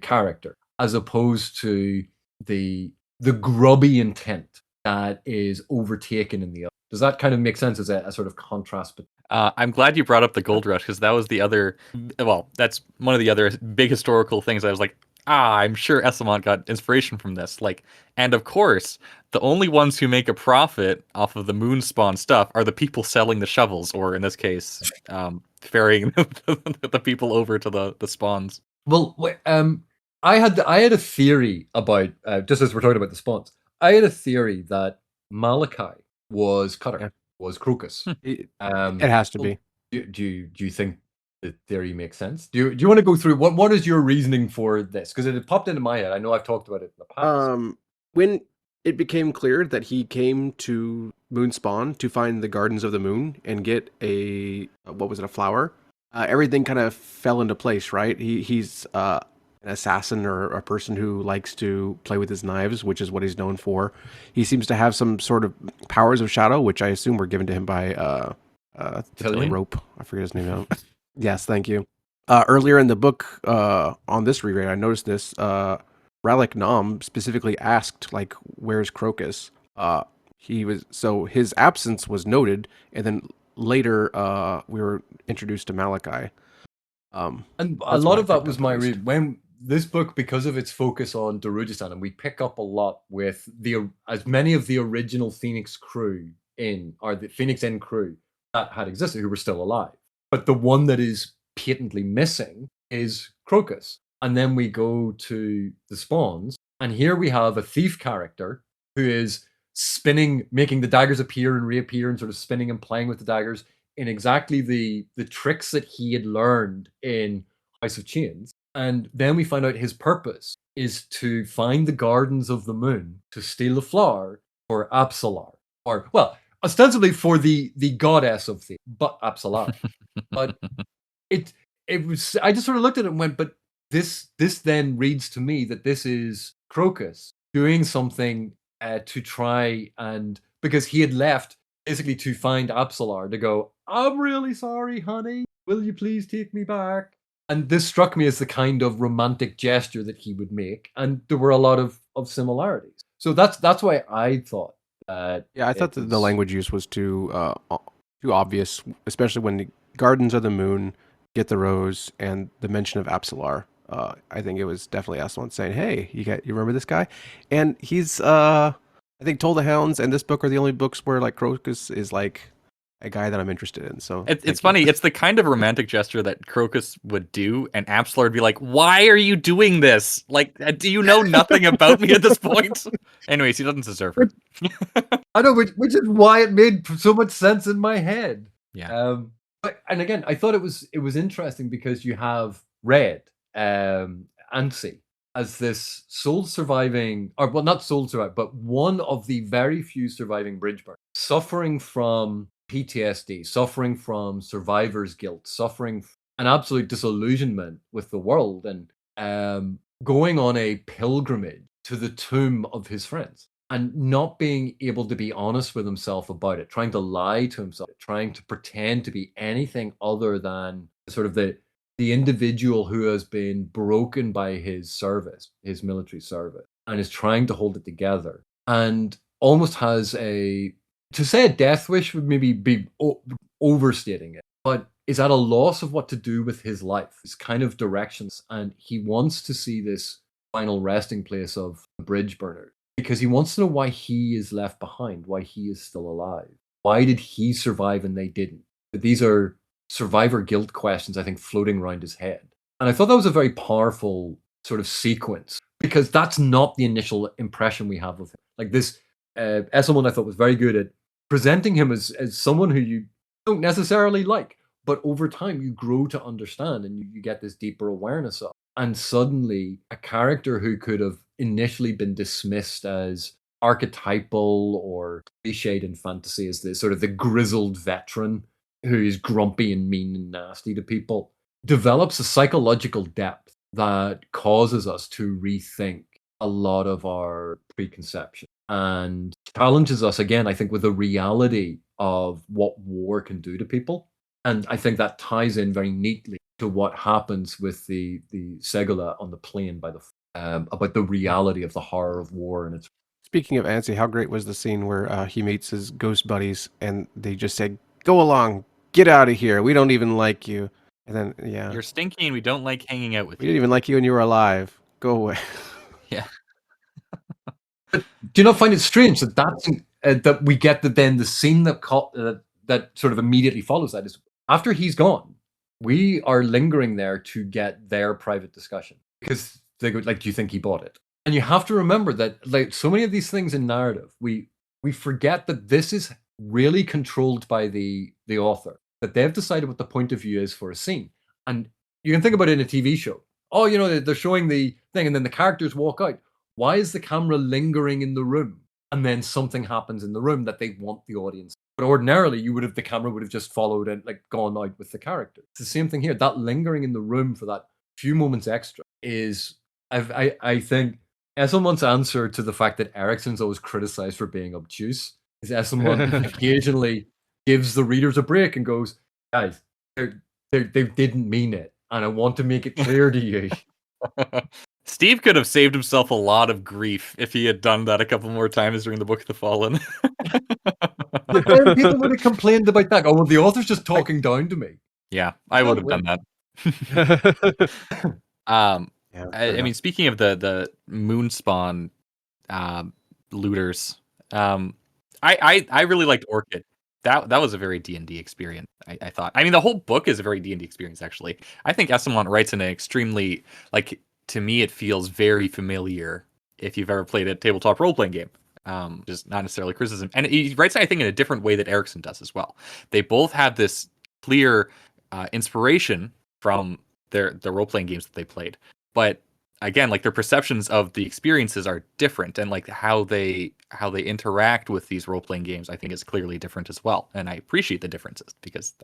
character, as opposed to the grubby intent that is overtaken in the other. Does that kind of make sense as a sort of contrast? I'm glad you brought up the gold rush, because that was the other, well, that's one of the other big historical things I was like, I'm sure Esselmont got inspiration from this. Like, and of course, the only ones who make a profit off of the Moonspawn stuff are the people selling the shovels, or in this case, ferrying the people over to the spawns. Well, I had a theory about, just as we're talking about the spawns, I had a theory that Malachi was Cutter, was Crocus. It has to be. Do you think the theory makes sense? Do you want to go through what is your reasoning for this? Because it had popped into my head. I know I've talked about it in the past. When it became clear that he came to Moonspawn to find the Gardens of the Moon and get a flower, everything kind of fell into place, right? He's an assassin or a person who likes to play with his knives, which is what he's known for. He seems to have some sort of powers of shadow, which I assume were given to him by the rope. I forget his name now. Yes, thank you. Earlier in the book, on this reread, I noticed this. Ralik Nam specifically asked, "Where's Crocus?" His absence was noted, and then later we were introduced to Malachi. And a That's lot what I of that picked was up, my at least. read. When this book, because of its focus on Darujhistan, and we pick up a lot with as many of the original Phoenix crew or the Phoenix Inn crew that had existed who were still alive. But the one that is patently missing is Crocus. And then we go to the Spawns, and here we have a thief character who is spinning, making the daggers appear and reappear, and sort of spinning and playing with the daggers in exactly the tricks that he had learned in House of Chains. And then we find out his purpose is to find the gardens of the moon to steal a flower for Apsalar. Or, well, ostensibly for the goddess of the, but Apsalar. But it was, I just sort of looked at it and went, but this then reads to me that this is Crocus doing something to try and, because he had left basically to find Apsalar to go, I'm really sorry, honey. Will you please take me back? And this struck me as the kind of romantic gesture that he would make. And there were a lot of similarities. So that's why I thought that. Yeah, I thought that the language use was too obvious, especially when the Gardens of the Moon, Get the Rose, and the mention of Apsalar. I think it was definitely Esselmont saying, "Hey, you remember this guy?" And he's I think Toll the Hounds and this book are the only books where like Crocus is like a guy that I'm interested in. So it's funny. It's the kind of romantic gesture that Crocus would do, and Apsalar would be like, "Why are you doing this? Like, do you know nothing about me at this point?" Anyways, he doesn't deserve it. I know, which is why it made so much sense in my head. Yeah. But and again, I thought it was interesting because you have Red, Ansi, as this sole surviving, or well, not sole surviving, but one of the very few surviving bridge burners, suffering from PTSD, suffering from survivor's guilt, suffering an absolute disillusionment with the world, and going on a pilgrimage to the tomb of his friends and not being able to be honest with himself about it, trying to lie to himself, trying to pretend to be anything other than sort of the individual who has been broken by his service, his military service, and is trying to hold it together, and almost has to say a death wish would maybe be overstating it, but is at a loss of what to do with his life, his kind of directions, and he wants to see this final resting place of the bridge burner because he wants to know why he is left behind, why he is still alive. Why did he survive and they didn't? These are survivor guilt questions, I think, floating around his head. And I thought that was a very powerful sort of sequence because that's not the initial impression we have of him. Like this, Esselmont I thought was very good at presenting him as someone who you don't necessarily like, but over time you grow to understand and you get this deeper awareness of. And suddenly a character who could have initially been dismissed as archetypal or cliched in fantasy as the sort of the grizzled veteran who is grumpy and mean and nasty to people, develops a psychological depth that causes us to rethink a lot of our preconceptions and challenges us again, I think, with the reality of what war can do to people. And I think that ties in very neatly to what happens with the Segula on the plane by the about the reality of the horror of war and its. Speaking of Ansi, how great was the scene where he meets his ghost buddies and they just said, "Go along, get out of here. We don't even like you." And then, yeah, You're stinky and we don't like hanging out with we you. didn't even like you when you were alive. Go away. Yeah. Do you not find it strange that that we get then the scene that sort of immediately follows that is after he's gone, we are lingering there to get their private discussion because they go like, "Do you think he bought it?" And you have to remember that, like so many of these things in narrative, we forget that this is really controlled by the author, that they've decided what the point of view is for a scene. And you can think about it in a TV show. Oh, they're showing the thing and then the characters walk out. Why is the camera lingering in the room? And then something happens in the room that they want the audience. But ordinarily, the camera would have just followed and like gone out with the character. It's the same thing here. That lingering in the room for that few moments extra is, I think, Esselmont's answer to the fact that Ericsson's always criticized for being obtuse is Esselmont occasionally gives the readers a break and goes, "Guys, they didn't mean it, and I want to make it clear to you." Steve could have saved himself a lot of grief if he had done that a couple more times during the Book of the Fallen. And people would have complained about that. Oh, well, the author's just talking down to me. Yeah, I would have done that. Yeah, I mean, speaking of the Moonspawn looters, I really liked Orchid. That was a very D&D experience. I thought. I mean, the whole book is a very D&D experience. Actually, I think Esselmont writes in an extremely to me it feels very familiar if you've ever played a tabletop role playing game. Just not necessarily criticism, and he writes, I think, in a different way that Erickson does as well. They both have this clear inspiration from the role playing games that they played, but again, their perceptions of the experiences are different, and how they interact with these role playing games, I think, is clearly different as well. And I appreciate the differences because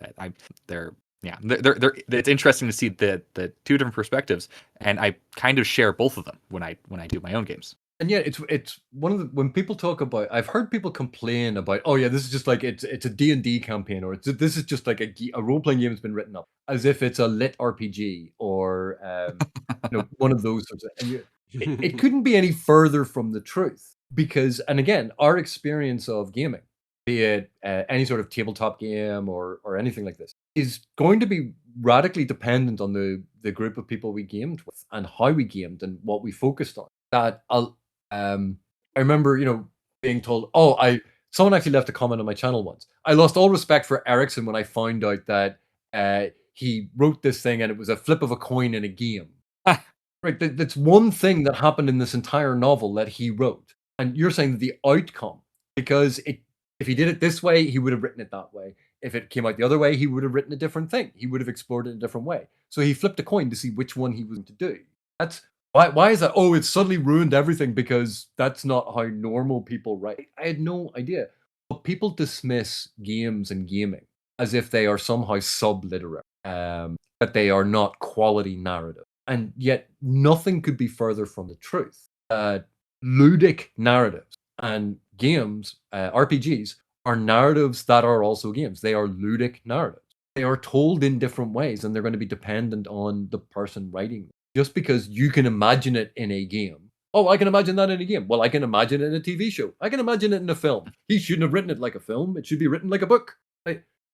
they're it's interesting to see the two different perspectives, and I kind of share both of them when I do my own games. And yeah, it's one of the, when people talk about, I've heard people complain about, oh yeah, this is just it's a D&D campaign, or this is just a role playing game that's been written up as if it's a lit RPG or one of those sorts of. And it couldn't be any further from the truth, because, and again, our experience of gaming, be it any sort of tabletop game or anything like this, is going to be radically dependent on the group of people we gamed with and how we gamed and what we focused on. That I remember, being told, someone actually left a comment on my channel once. I lost all respect for Erickson when I found out that he wrote this thing and it was a flip of a coin in a game. Right, that's one thing that happened in this entire novel that he wrote. And you're saying that the outcome, because if he did it this way, he would have written it that way. If it came out the other way, he would have written a different thing. He would have explored it in a different way. So he flipped a coin to see which one he was going to do. That's why is that? Oh, it suddenly ruined everything because that's not how normal people write. I had no idea. But people dismiss games and gaming as if they are somehow subliterary, that they are not quality narrative. And yet nothing could be further from the truth. Ludic narratives and games, RPGs, are narratives that are also games. They are ludic narratives. They are told in different ways, and they're going to be dependent on the person writing them. Just because you can imagine it in a game. Oh, I can imagine that in a game. Well, I can imagine it in a TV show. I can imagine it in a film. He shouldn't have written it like a film. It should be written like a book.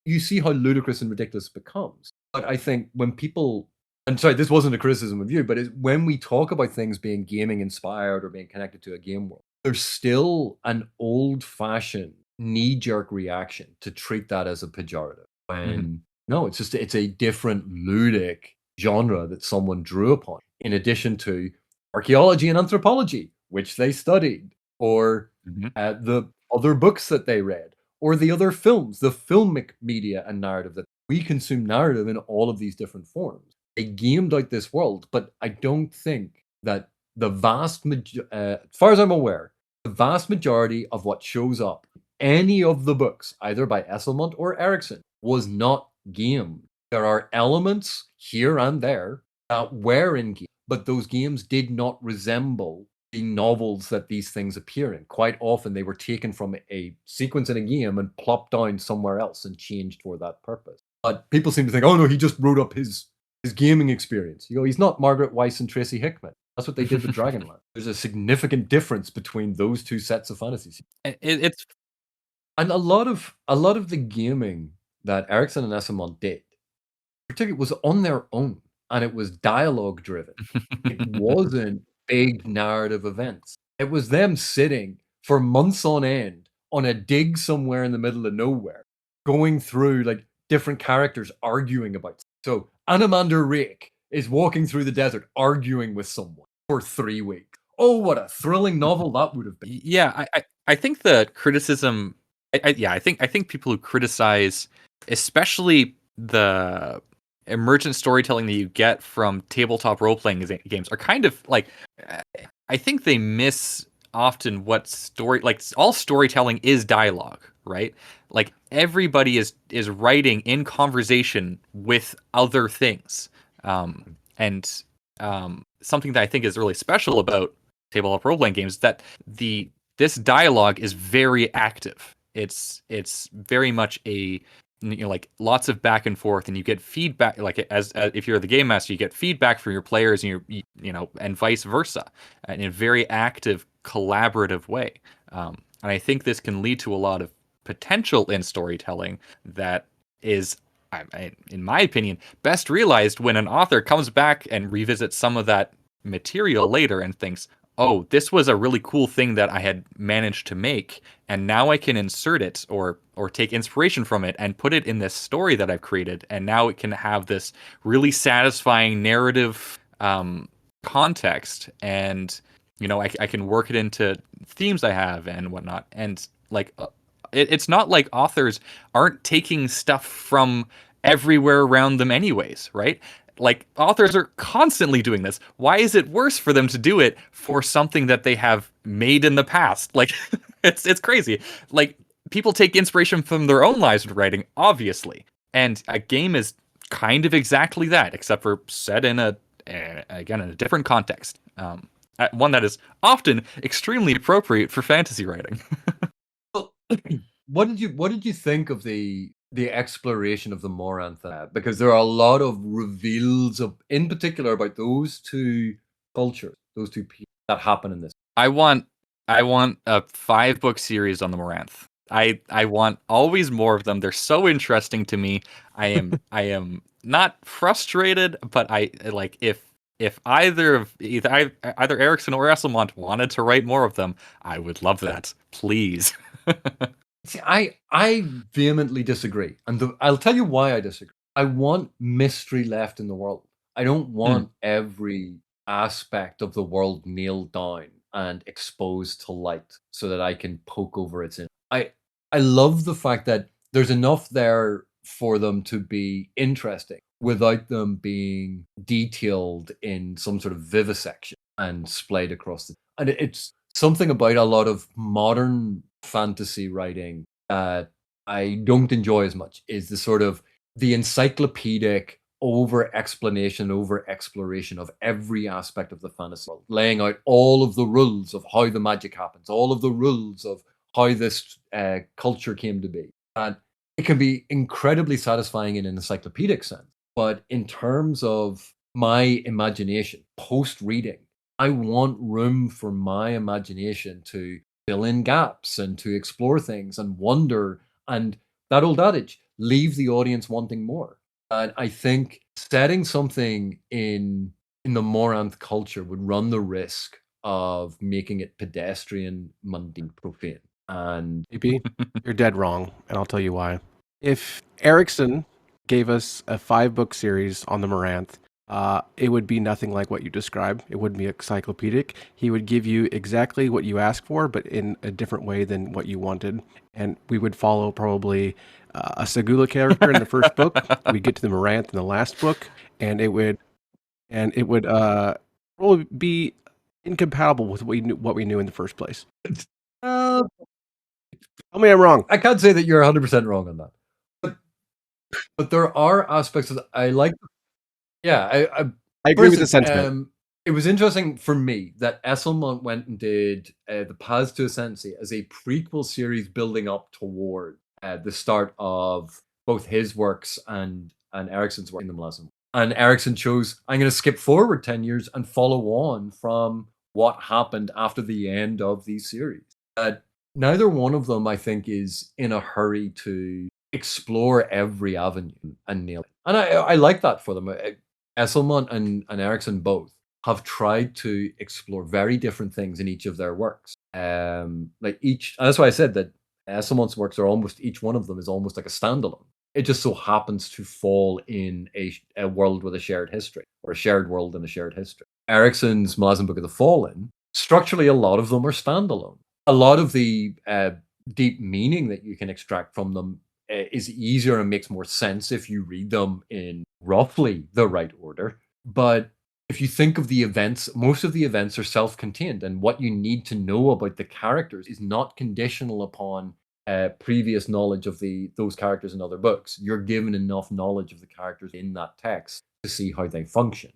You see how ludicrous and ridiculous it becomes. But I think when people, and sorry, this wasn't a criticism of you, but when we talk about things being gaming inspired or being connected to a game world, there's still an old-fashioned knee-jerk reaction to treat that as a pejorative. When no, it's a different ludic genre that someone drew upon, in addition to archaeology and anthropology, which they studied, or the other books that they read, or the other films, the filmic media and narrative that we consume narrative in all of these different forms. They gamed out this world, but I don't think that the as far as I'm aware, the vast majority of what shows up in any of the books, either by Esselmont or Erickson, was not gamed. There are elements here and there that were in games, but those games did not resemble the novels that these things appear in. Quite often, they were taken from a sequence in a game and plopped down somewhere else and changed for that purpose. But people seem to think, oh no, he just wrote up his gaming experience. He's not Margaret Weiss and Tracy Hickman. That's what they did with Dragonlance. There's a significant difference between those two sets of fantasies. And a lot of the gaming that Erickson and Esselmont did, particularly, was on their own, and it was dialogue driven. It wasn't big narrative events. It was them sitting for months on end on a dig somewhere in the middle of nowhere, going through different characters arguing about. So Anamander Rake is walking through the desert arguing with someone for 3 weeks. Oh, what a thrilling novel that would have been. Yeah, I think the criticism. I think people who criticize, especially the emergent storytelling that you get from tabletop role-playing games, are kind of I think they miss often what all storytelling is dialogue, right? Everybody is writing in conversation with other things, and something that I think is really special about tabletop role-playing games is that this dialogue is very active. It's very much a lots of back and forth, and you get feedback. As if you're the game master, you get feedback from your players, and and vice versa, in a very active, collaborative way. And I think this can lead to a lot of potential in storytelling that is, in my opinion, best realized when an author comes back and revisits some of that material later and thinks, oh, this was a really cool thing that I had managed to make, and now I can insert it or take inspiration from it and put it in this story that I've created, and now it can have this really satisfying narrative context, and I can work it into themes I have and whatnot, and like it's not like authors aren't taking stuff from everywhere around them anyways, right? Like, authors are constantly doing this. Why is it worse for them to do it for something that they have made in the past? Like, it's crazy. Like, people take inspiration from their own lives with writing, obviously. And a game is kind of exactly that, except for set in in a different context. One that is often extremely appropriate for fantasy writing. Well, what did you think of the exploration of the Moranth? Because there are a lot of reveals in particular about those two cultures, those two people that happen in this. I want a 5-book series on the Moranth. I want always more of them. They're so interesting to me. I am not frustrated, but I like if either Erickson or Esselmont wanted to write more of them, I would love that. Please. See, I vehemently disagree, and I'll tell you why I disagree. I want mystery left in the world. I don't want every aspect of the world nailed down and exposed to light so that I can poke over its in. I love the fact that there's enough there for them to be interesting without them being detailed in some sort of vivisection and splayed across and it's something about a lot of modern fantasy writing that I don't enjoy as much is the sort of the encyclopedic over explanation, over exploration of every aspect of the fantasy world, laying out all of the rules of how the magic happens, all of the rules of how this culture came to be. And it can be incredibly satisfying in an encyclopedic sense. But in terms of my imagination, post-reading, I want room for my imagination to fill in gaps and to explore things and wonder. And that old adage, leave the audience wanting more. And I think setting something in the Moranth culture would run the risk of making it pedestrian, mundane, profane. And AP, you're dead wrong, and I'll tell you why. If Erickson gave us a 5-book series on the Moranth, it would be nothing like what you described. It wouldn't be encyclopedic. He would give you exactly what you asked for, but in a different way than what you wanted. And we would follow probably a Segula character in the first book. We'd get to the Moranth in the last book, and it would probably be incompatible with what we knew in the first place. Tell me I'm wrong. I can't say that you're 100% wrong on that. But there are aspects of I like. Yeah, I agree with the sentiment. It was interesting for me that Esselmont went and did the Paths to Ascendancy as a prequel series building up toward the start of both his works and Ericsson's work in the Malazan. And Erickson chose, I'm going to skip forward 10 years and follow on from what happened after the end of these series. Neither one of them, I think, is in a hurry to explore every avenue and nail it. And I like that for them. Esselmont and Erickson both have tried to explore very different things in each of their works. And that's why I said that Esselmont's works are almost, each one of them is almost like a standalone. It just so happens to fall in a world with a shared history, or a shared world and a shared history. Ericsson's Malazan Book of the Fallen, structurally, a lot of them are standalone. A lot of the deep meaning that you can extract from them is easier and makes more sense if you read them in roughly the right order. But if you think of the events, most of the events are self-contained, and what you need to know about the characters is not conditional upon previous knowledge of those characters in other books. You're given enough knowledge of the characters in that text to see how they function.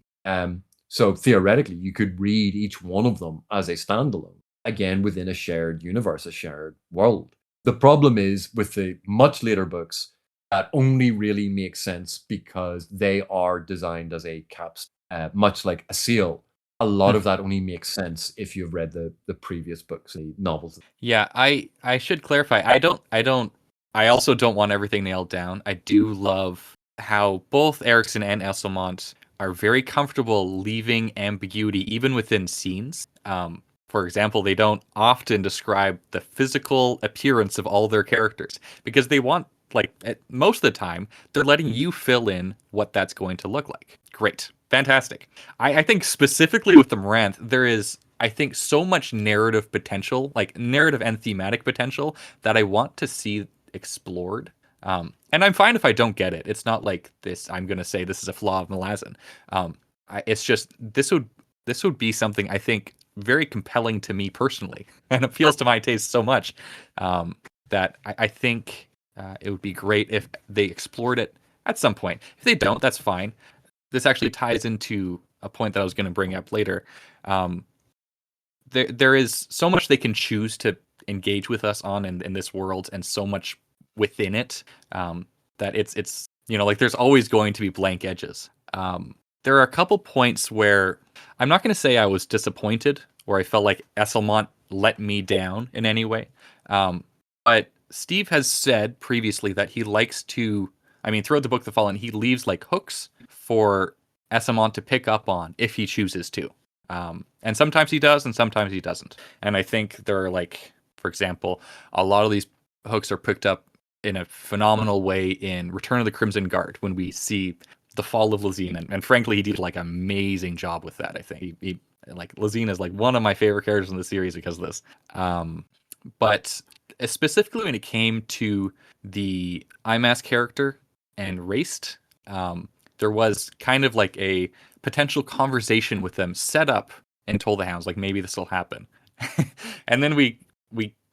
So theoretically, you could read each one of them as a standalone, again, within a shared universe, a shared world. The problem is with the much later books, that only really makes sense because they are designed as a capstone, much like a seal. A lot of that only makes sense if you've read the previous books, the novels. Yeah, I should clarify. I don't I also don't want everything nailed down. I do love how both Erikson and Esselmont are very comfortable leaving ambiguity even within scenes. For example, they don't often describe the physical appearance of all their characters because they want, like, most of the time, they're letting you fill in what that's going to look like. Great. Fantastic. I think specifically with the Moranth, there is, I think, so much narrative potential, like narrative and thematic potential, that I want to see explored. And I'm fine if I don't get it. It's not like this. I'm going to say this is a flaw of Malazan. It's just this would be something I think very compelling to me personally, and appeals to my taste so much that I think it would be great if they explored it at some point. If they don't, that's fine. This actually ties into a point that I was going to bring up later. There is so much they can choose to engage with us on in this world, and so much within it that it's like there's always going to be blank edges. There are a couple points where I'm not going to say I was disappointed, or I felt like Esselmont let me down in any way. But Steve has said previously that he likes to, throughout the Book of the Fallen, he leaves like hooks for Esselmont to pick up on if he chooses to. And sometimes he does, and sometimes he doesn't. And I think there are, like, for example, a lot of these hooks are picked up in a phenomenal way in Return of the Crimson Guard, when we see the fall of Lazine, and frankly, he did like an amazing job with that. I think he like Lazine is like one of my favorite characters in the series because of this. But specifically when it came to the IMAS character and Raced, there was kind of like a potential conversation with them set up and told the Hounds, like, maybe this will happen. And then we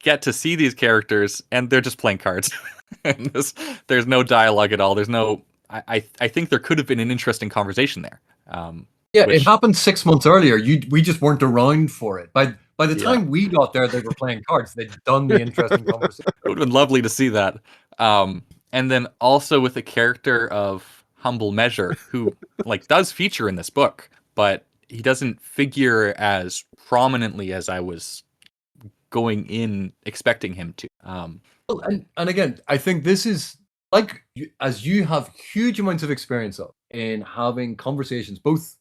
get to see these characters and they're just playing cards. And there's no dialogue at all. There's no, I think there could have been an interesting conversation there. It happened 6 months earlier. We just weren't around for it. By the time we got there, they were playing cards. They'd done the interesting conversation. It would have been lovely to see that. And then also with a character of Humble Measure, who like does feature in this book, but he doesn't figure as prominently as I was going in expecting him to. Well, and again, I think this is like, as you have huge amounts of experience of in having conversations, both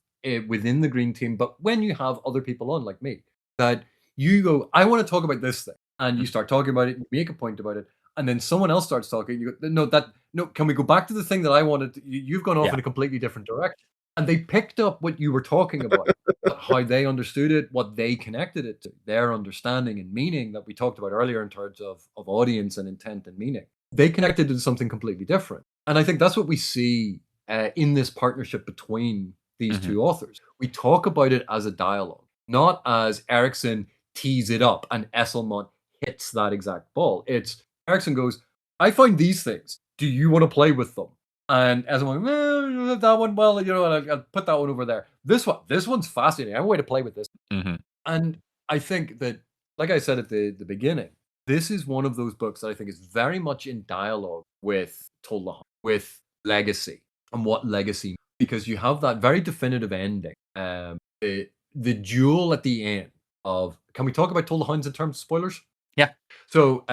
within the Green Team, but when you have other people on, like me, that you go, I want to talk about this thing, and you start talking about it, make a point about it, and then someone else starts talking. You go, no, can we go back to the thing that I wanted? You've gone off in a completely different direction. And they picked up what you were talking about, how they understood it, what they connected it to, their understanding and meaning that we talked about earlier in terms of audience and intent and meaning. They connected it to something completely different. And I think that's what we see in this partnership between these two authors. We talk about it as a dialogue, not as Erikson tees it up and Esselmont hits that exact ball. It's Erikson goes, I find these things. Do you want to play with them? And Esselmont, that one, well, I'll put that one over there. This one's fascinating. I have a way to play with this. And I think that, like I said at the beginning, this is one of those books that I think is very much in dialogue with Tol'Lahun, with Legacy, and what Legacy means, because you have that very definitive ending. The duel at the end of, can we talk about Tol'Lahun's in terms of spoilers? Yeah. So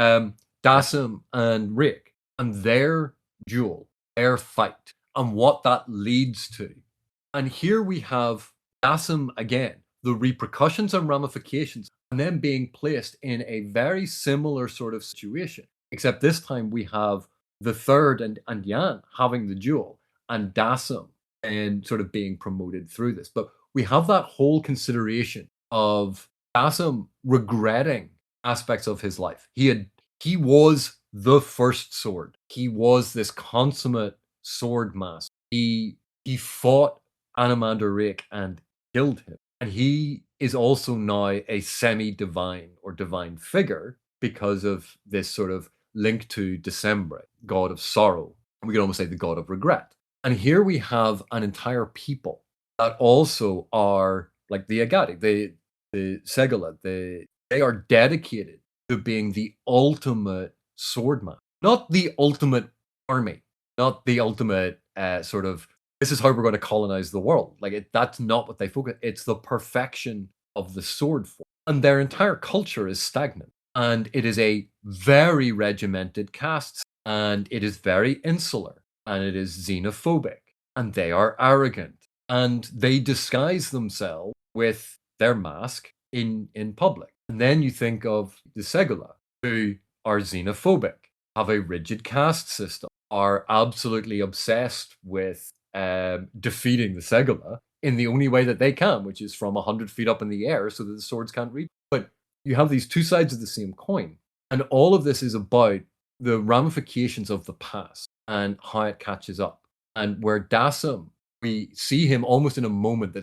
Dasim and Rick and their duel, their fight, and what that leads to. And here we have Dasim again, the repercussions and ramifications, and then being placed in a very similar sort of situation, except this time we have the third and Yan having the duel, and Dasim and sort of being promoted through this. But we have that whole consideration of Dasim regretting aspects of his life. He was the first sword. He was this consummate sword master. He fought Anomander Rake and killed him. And he is also now a semi-divine or divine figure because of this sort of link to December, god of sorrow. We could almost say the god of regret. And here we have an entire people that also are like the Agadi, the Segala. They are dedicated to being the ultimate swordman, not the ultimate army, not the ultimate sort of, this is how we're going to colonize the world. Like that's not what they focus. It's the perfection of the sword form. And their entire culture is stagnant. And it is a very regimented caste. and it is very insular, and it is xenophobic, and they are arrogant, and they disguise themselves with their mask in public. And then you think of the Segula, who are xenophobic, have a rigid caste system, are absolutely obsessed with defeating the Segula in the only way that they can, which is from 100 feet up in the air so that the swords can't reach. But you have these two sides of the same coin. And all of this is about the ramifications of the past and how it catches up. And where Dassam, we see him almost in a moment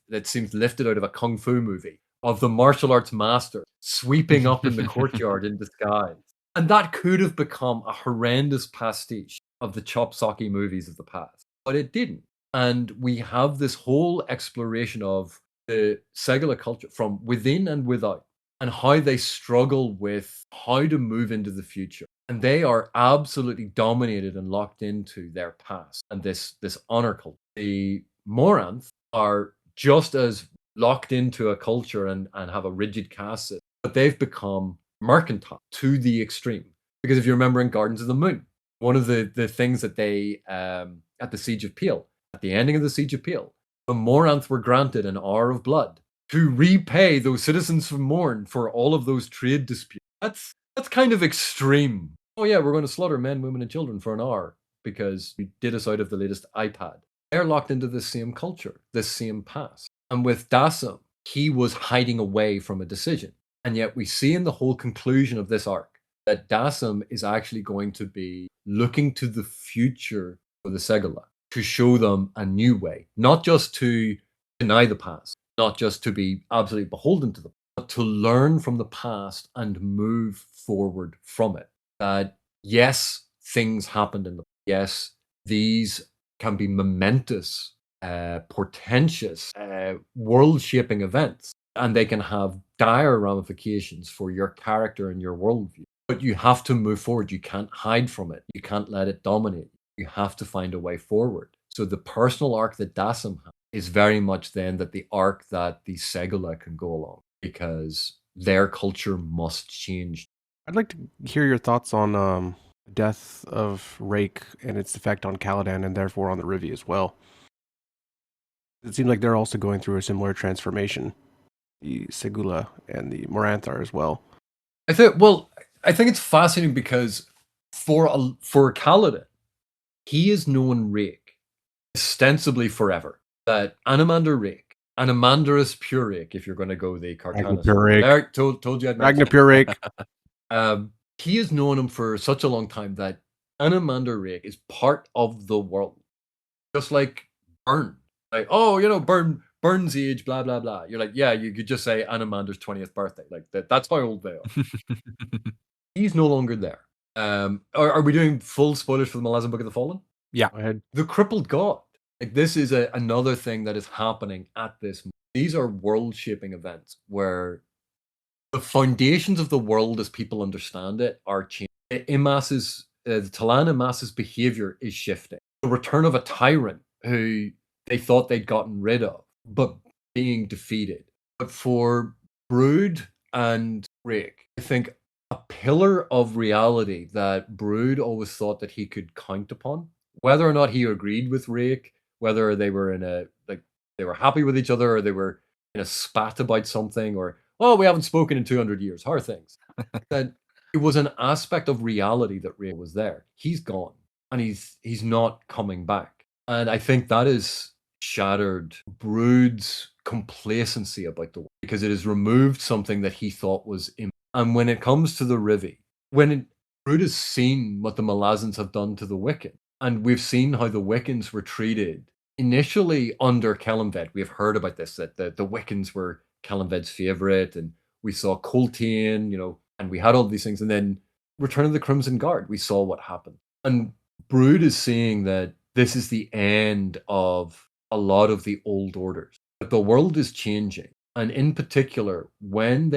that seems lifted out of a kung fu movie, of the martial arts master sweeping up in the courtyard in disguise. And that could have become a horrendous pastiche of the chop socky movies of the past. But it didn't. And we have this whole exploration of the Segula culture from within and without, and how they struggle with how to move into the future. And they are absolutely dominated and locked into their past and this honor culture. The Moranth are just as locked into a culture and have a rigid caste system, but they've become mercantile to the extreme. Because if you remember in Gardens of the Moon, one of the things that they, at the Siege of Peel, at the ending of the Siege of Peel, the Moranth were granted an hour of blood to repay those citizens from Morn for all of those trade disputes. That's kind of extreme. Oh yeah, we're going to slaughter men, women, and children for an hour because you did us out of the latest iPad. They're locked into the same culture, the same past. And with Dassam, he was hiding away from a decision. And yet we see in the whole conclusion of this arc that Dassam is actually going to be looking to the future for the Segula to show them a new way, not just to deny the past, not just to be absolutely beholden to them, but to learn from the past and move forward from it. That yes, things happened in the past. Yes, these can be momentous, portentous, world-shaping events, and they can have dire ramifications for your character and your worldview. But you have to move forward. You can't hide from it. You can't let it dominate. You have to find a way forward. So the personal arc that Dassam has is very much then that the arc that the Segula can go along, because their culture must change. I'd like to hear your thoughts on death of Rake and its effect on Caladan and therefore on the Rivi as well. It seems like they're also going through a similar transformation, the Segula and the Moranth are as well. I think it's fascinating because for Caladan, he has known Rake ostensibly forever. That Animander Rake, Animanderous Pure Rake, if you're going to go the Carcanus. Eric told you I'd Magna Pure Rake. He has known him for such a long time that Animander Rake is part of the world. Just like Burn. Like, oh, Burn's age, blah, blah, blah. You're like, yeah, you could just say Animander's 20th birthday. Like, that's how old they are. He's no longer there. Are we doing full spoilers for the Malazan Book of the Fallen? Yeah. Go ahead. The Crippled God. Like, this is another thing that is happening at this moment. These are world-shaping events where the foundations of the world as people understand it are changing. The Talan Imas's behavior is shifting. The return of a tyrant who they thought they'd gotten rid of, but being defeated. But for Brood and Rake, I think a pillar of reality that Brood always thought that he could count upon, whether or not he agreed with Rake, whether they were they were happy with each other, or they were in a spat about something, or, oh, we haven't spoken in 200 years, how are things? That it was an aspect of reality that Rake was there. He's gone, and he's not coming back. And I think that has shattered Brood's complacency about the world, because it has removed something that he thought was and when it comes to the Rivi, Brood has seen what the Malazans have done to the Wiccan, and we've seen how the Wiccans were treated initially under Kellanved. We have heard about this, that the Wiccans were Kellanved's favorite, and we saw Coltane, and we had all these things. And then Return of the Crimson Guard, we saw what happened. And Brood is seeing that this is the end of a lot of the old orders. But the world is changing. And in particular, when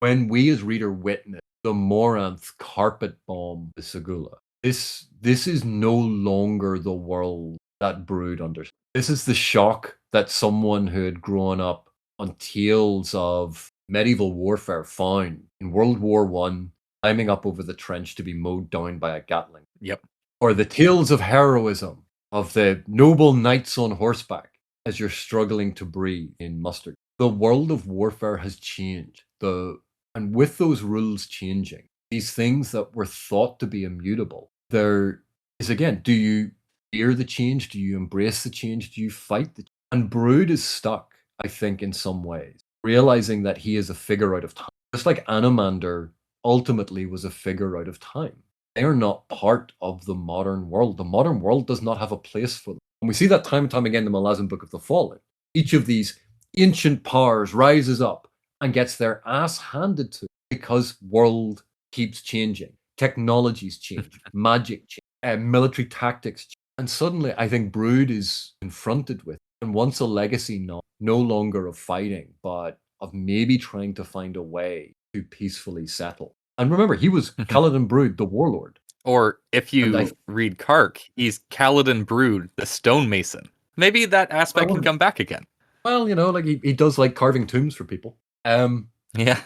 we as reader witness the Moranth carpet bomb the Segula, this is no longer the world that Brood understands. This is the shock that someone who had grown up on tales of medieval warfare found in World War I, climbing up over the trench to be mowed down by a Gatling. Yep. Or the tales of heroism of the noble knights on horseback as you're struggling to breathe in Mustard. The world of warfare has changed. And with those rules changing, these things that were thought to be immutable, there is again, do you fear the change? Do you embrace the change? Do you fight the change? And Brood is stuck, I think, in some ways, realizing that he is a figure out of time. Just like Anomander ultimately was a figure out of time. They are not part of the modern world. The modern world does not have a place for them. And we see that time and time again in the Malazan Book of the Fallen. Each of these ancient powers rises up and gets their ass handed to because world keeps changing. Technologies change, magic change, military tactics change. And suddenly I think Brood is confronted with and wants a legacy no longer of fighting, but of maybe trying to find a way to peacefully settle. And remember, he was Kaladin Brood, the warlord. Or if you read Kark, he's Kaladin Brood, the stonemason. Maybe that aspect can come back again. Well, like he does like carving tombs for people. Yeah.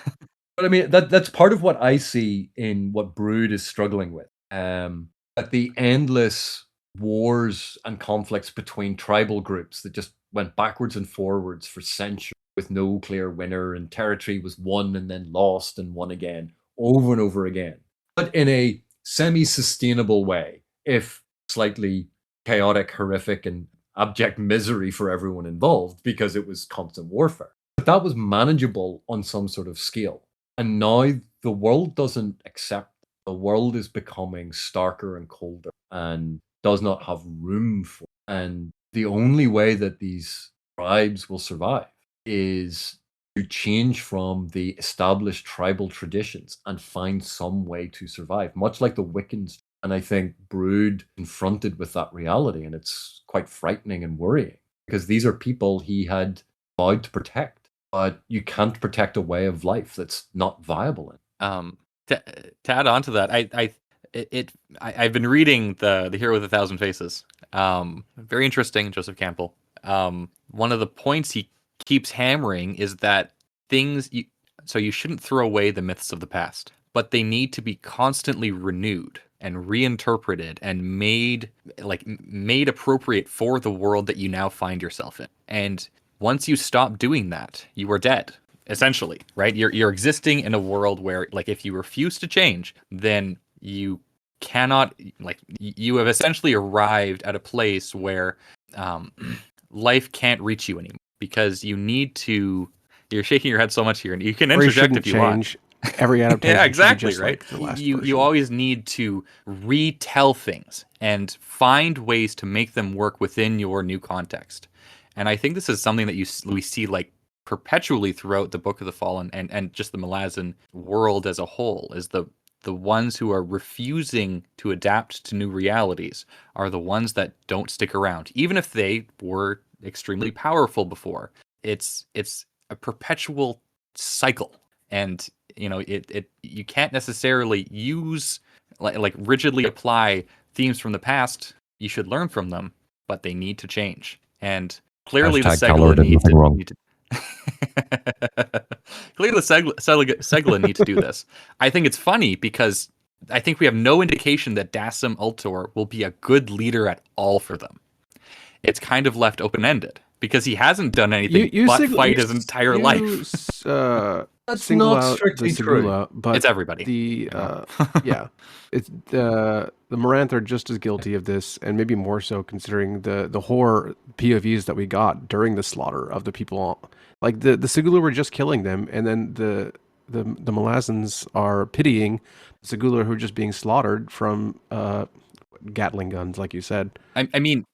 But I mean, that's part of what I see in what Brood is struggling with. That the endless wars and conflicts between tribal groups that just went backwards and forwards for centuries with no clear winner, and territory was won and then lost and won again, over and over again. But in a semi-sustainable way, if slightly chaotic, horrific, and abject misery for everyone involved, because it was constant warfare. But that was manageable on some sort of scale. And now the world doesn't accept. The world is becoming starker and colder and does not have room for. And the only way that these tribes will survive is to change from the established tribal traditions and find some way to survive, much like the Wiccans. And I think Brood confronted with that reality, and it's quite frightening and worrying because these are people he had vowed to protect, but you can't protect a way of life that's not viable. To add on to that, I've been reading the Hero with a Thousand Faces. Very interesting, Joseph Campbell. One of the points he keeps hammering is that so you shouldn't throw away the myths of the past, but they need to be constantly renewed and reinterpreted and made appropriate for the world that you now find yourself in. And once you stop doing that, you are dead, essentially, right? You're existing in a world where, like, if you refuse to change, then you cannot, you have essentially arrived at a place where life can't reach you anymore because you need to. You're shaking your head so much here, and you can interject if you want. Every adaptation. Yeah, exactly, just right? Like the last you version. always need to retell things and find ways to make them work within your new context. And I think this is something that we see like perpetually throughout the Book of the Fallen and just the Malazan world as a whole, is the ones who are refusing to adapt to new realities are the ones that don't stick around, even if they were extremely powerful before. It's a perpetual cycle, and you can't necessarily use like rigidly apply themes from the past. You should learn from them, but they need to change. And clearly the Segula need to clearly the Segula need to do this. I think it's funny because I think we have no indication that Dasim Ultor will be a good leader at all for them. It's kind of left open-ended because he hasn't done anything but fight his entire life. That's not strictly true. But it's everybody. It's the Moranth are just as guilty of this, and maybe more so considering the horror POVs that we got during the slaughter of the people. Like the Segula were just killing them, and then the Malazans are pitying the Segula who are just being slaughtered from Gatling guns, like you said. I mean,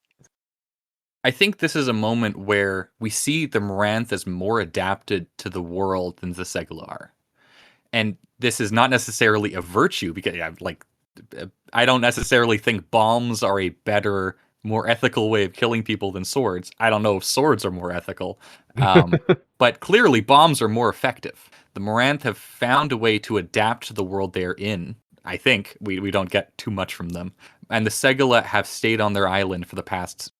I think this is a moment where we see the Moranth as more adapted to the world than the Segula are. And this is not necessarily a virtue because, I don't necessarily think bombs are a better, more ethical way of killing people than swords. I don't know if swords are more ethical, but clearly bombs are more effective. The Moranth have found a way to adapt to the world they're in. I think we don't get too much from them. And the Segula have stayed on their island for the past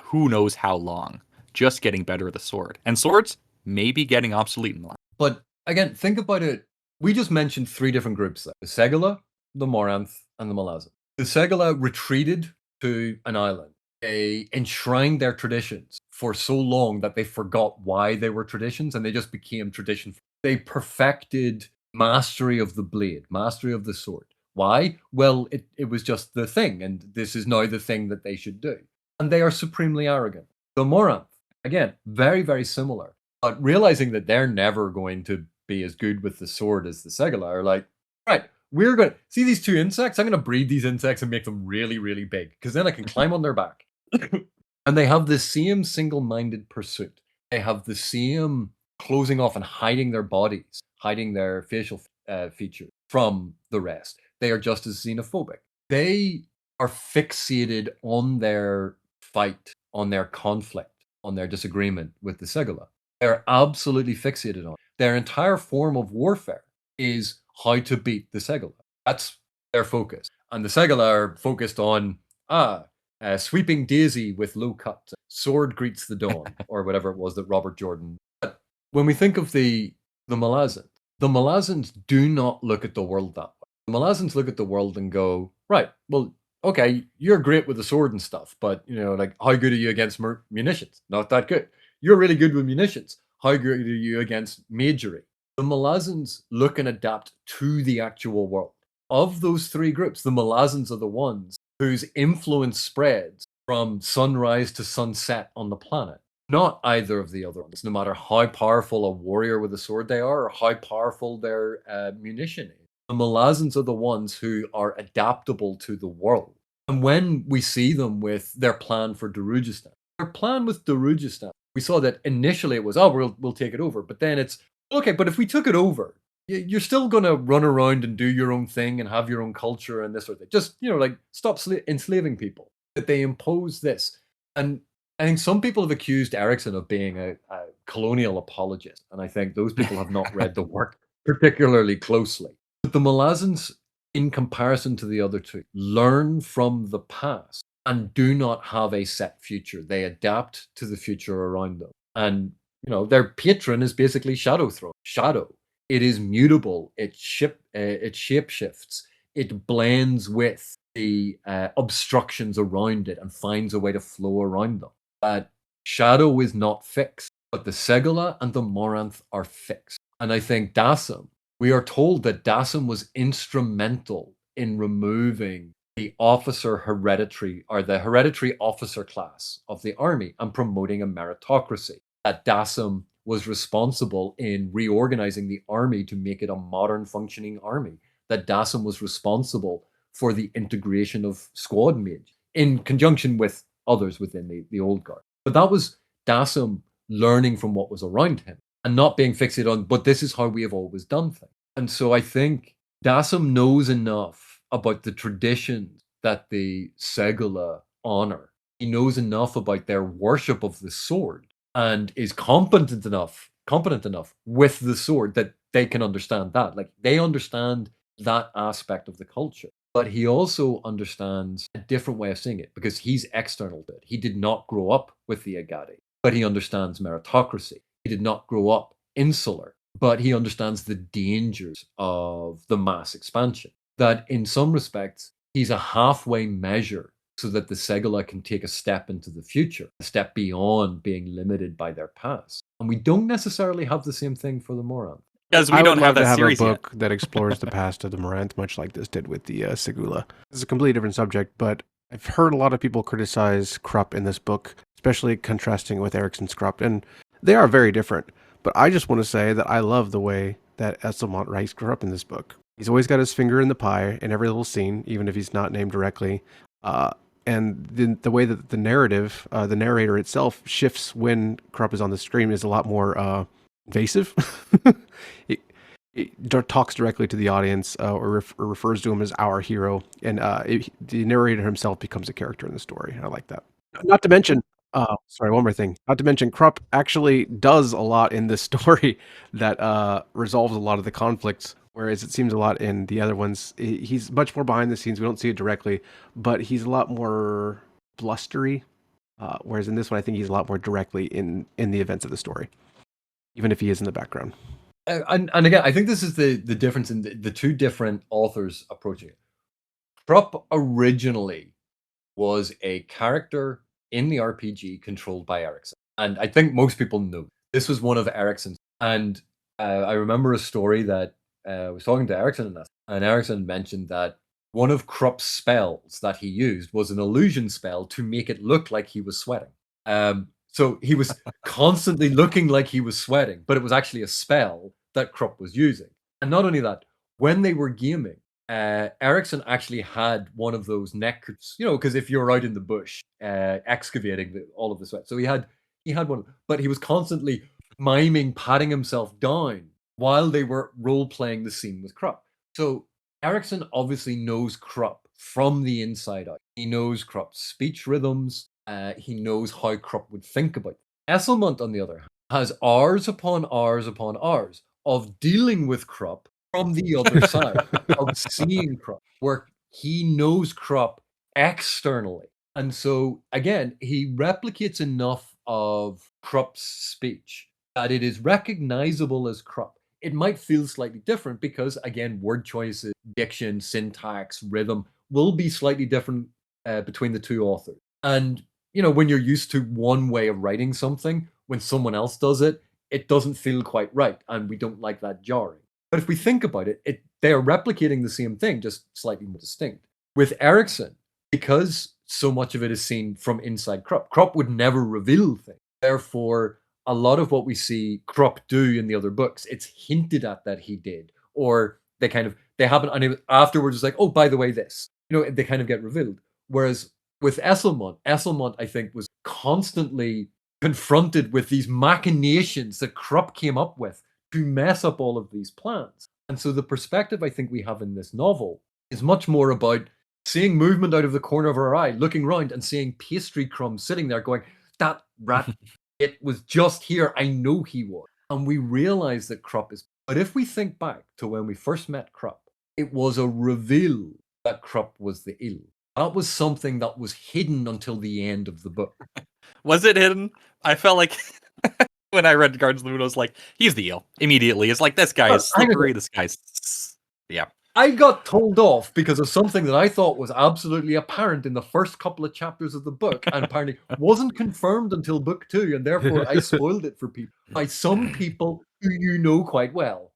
who knows how long, just getting better at the sword. And swords may be getting obsolete in life. But again, think about it. We just mentioned three different groups there: the Segula, the Moranth, and the Malazan. The Segula retreated to an island. They enshrined their traditions for so long that they forgot why they were traditions, and they just became tradition. They perfected mastery of the blade, mastery of the sword. Why? Well, it was just the thing, and this is now the thing that they should do. And they are supremely arrogant. The Moranth, again, very, very similar. But realizing that they're never going to be as good with the sword as the Segula are like, right, we're going to see these two insects. I'm going to breed these insects and make them really, really big because then I can climb on their back. And they have the same single-minded pursuit. They have the same closing off and hiding their bodies, hiding their facial features from the rest. They are just as xenophobic. They are fixated on their fight, on their conflict, on their disagreement with the Segula. They're absolutely fixated on it. Their entire form of warfare is how to beat the Segula. That's their focus. And the Segula are focused on, sweeping daisy with low cut, sword greets the dawn, or whatever it was that Robert Jordan. But when we think of the Malazans do not look at the world that way. The Malazans look at the world and go, right, well, okay, you're great with the sword and stuff, but, like, how good are you against munitions? Not that good. You're really good with munitions. How good are you against magery? The Malazans look and adapt to the actual world. Of those three groups, the Malazans are the ones whose influence spreads from sunrise to sunset on the planet. Not either of the other ones, no matter how powerful a warrior with a sword they are or how powerful their munition is. The Malazans are the ones who are adaptable to the world. And when we see them with their plan for Darujhistan, we saw that initially it was, we'll take it over. But then it's, okay, but if we took it over, you're still going to run around and do your own thing and have your own culture and this sort of thing. Just, stop enslaving people. That they impose this. And I think some people have accused Erickson of being a colonial apologist. And I think those people have not read the work particularly closely. But the Malazans, in comparison to the other two, learn from the past and do not have a set future. They adapt to the future around them. And, their patron is basically Shadow Throne. Shadow. It is mutable. It shapeshifts. It blends with the obstructions around it and finds a way to flow around them. But Shadow is not fixed. But the Segula and the Moranth are fixed. And I think Dassam, we are told that Dassam was instrumental in removing the hereditary officer class of the army and promoting a meritocracy. That Dassam was responsible in reorganizing the army to make it a modern functioning army. That Dassam was responsible for the integration of squad mage in conjunction with others within the old guard. But that was Dassam learning from what was around him and not being fixated on, but this is how we have always done things. And so I think Dassam knows enough about the traditions that the Segula honor. He knows enough about their worship of the sword and is competent enough with the sword that they can understand that. Like, they understand that aspect of the culture. But he also understands a different way of seeing it because he's external to it. He did not grow up with the Agadi, but he understands meritocracy. He did not grow up insular, but he understands the dangers of the mass expansion. That in some respects, he's a halfway measure so that the Segula can take a step into the future, a step beyond being limited by their past. And we don't necessarily have the same thing for the Moranth. Because we don't have that series a book that explores the past of the Moranth, much like this did with the Segula. This is a completely different subject, but I've heard a lot of people criticize Krupp in this book, especially contrasting with Ericsson's Krupp, and they are very different. But I just want to say that I love the way that Esselmont writes Krupp in this book. He's always got his finger in the pie in every little scene, even if he's not named directly. And the way that the narrator itself shifts when Krupp is on the screen is a lot more invasive. It talks directly to the audience or refers to him as our hero. And the narrator himself becomes a character in the story. I like that. Not to mention, one more thing. Not to mention, Krupp actually does a lot in this story that resolves a lot of the conflicts. Whereas it seems a lot in the other ones, he's much more behind the scenes. We don't see it directly, but he's a lot more blustery. Whereas in this one, I think he's a lot more directly in the events of the story, even if he is in the background. And again, I think this is the difference in the two different authors approaching it. Krupp originally was a character in the RPG controlled by Erickson. And I think most people know this was one of Erickson's. And I remember a story that I was talking to Erickson in this, and Erickson mentioned that one of Krupp's spells that he used was an illusion spell to make it look like he was sweating. So he was constantly looking like he was sweating, but it was actually a spell that Krupp was using. And not only that, when they were gaming, Erickson actually had one of those necks, because if you're out in the bush excavating all of the sweat, so he had one, but he was constantly miming, patting himself down while they were role playing the scene with Krupp. So Erickson obviously knows Krupp from the inside out. He knows Krupp's speech rhythms. He knows how Krupp would think about it. Esselmont, on the other hand, has hours upon hours upon hours of dealing with Krupp from the other side, of seeing Krupp, where he knows Krupp externally. And so, again, he replicates enough of Krupp's speech that it is recognizable as Krupp. It might feel slightly different because, again, word choices, diction, syntax, rhythm will be slightly different between the two authors. And, when you're used to one way of writing something, when someone else does it, it doesn't feel quite right. And we don't like that jarring. But if we think about it, they are replicating the same thing, just slightly more distinct. With Erickson, because so much of it is seen from inside Krupp, Krupp would never reveal things. Therefore, a lot of what we see Krupp do in the other books, it's hinted at that he did, or they happen, and afterwards it's like, oh, by the way, this, they kind of get revealed. Whereas with Esselmont, I think, was constantly confronted with these machinations that Krupp came up with to mess up all of these plans. And so the perspective I think we have in this novel is much more about seeing movement out of the corner of our eye, looking around and seeing pastry crumbs sitting there going, that rat, it was just here. I know he was. And we realize that Krupp is. But if we think back to when we first met Krupp, it was a reveal that Krupp was the ill. That was something that was hidden until the end of the book. Was it hidden? I felt like when I read Gardens of the Moon, I was like, he's the eel immediately. It's like, this guy is slippery. This guy's, yeah. I got told off because of something that I thought was absolutely apparent in the first couple of chapters of the book, and apparently wasn't confirmed until book 2, and therefore I spoiled it for people by some people who you know quite well.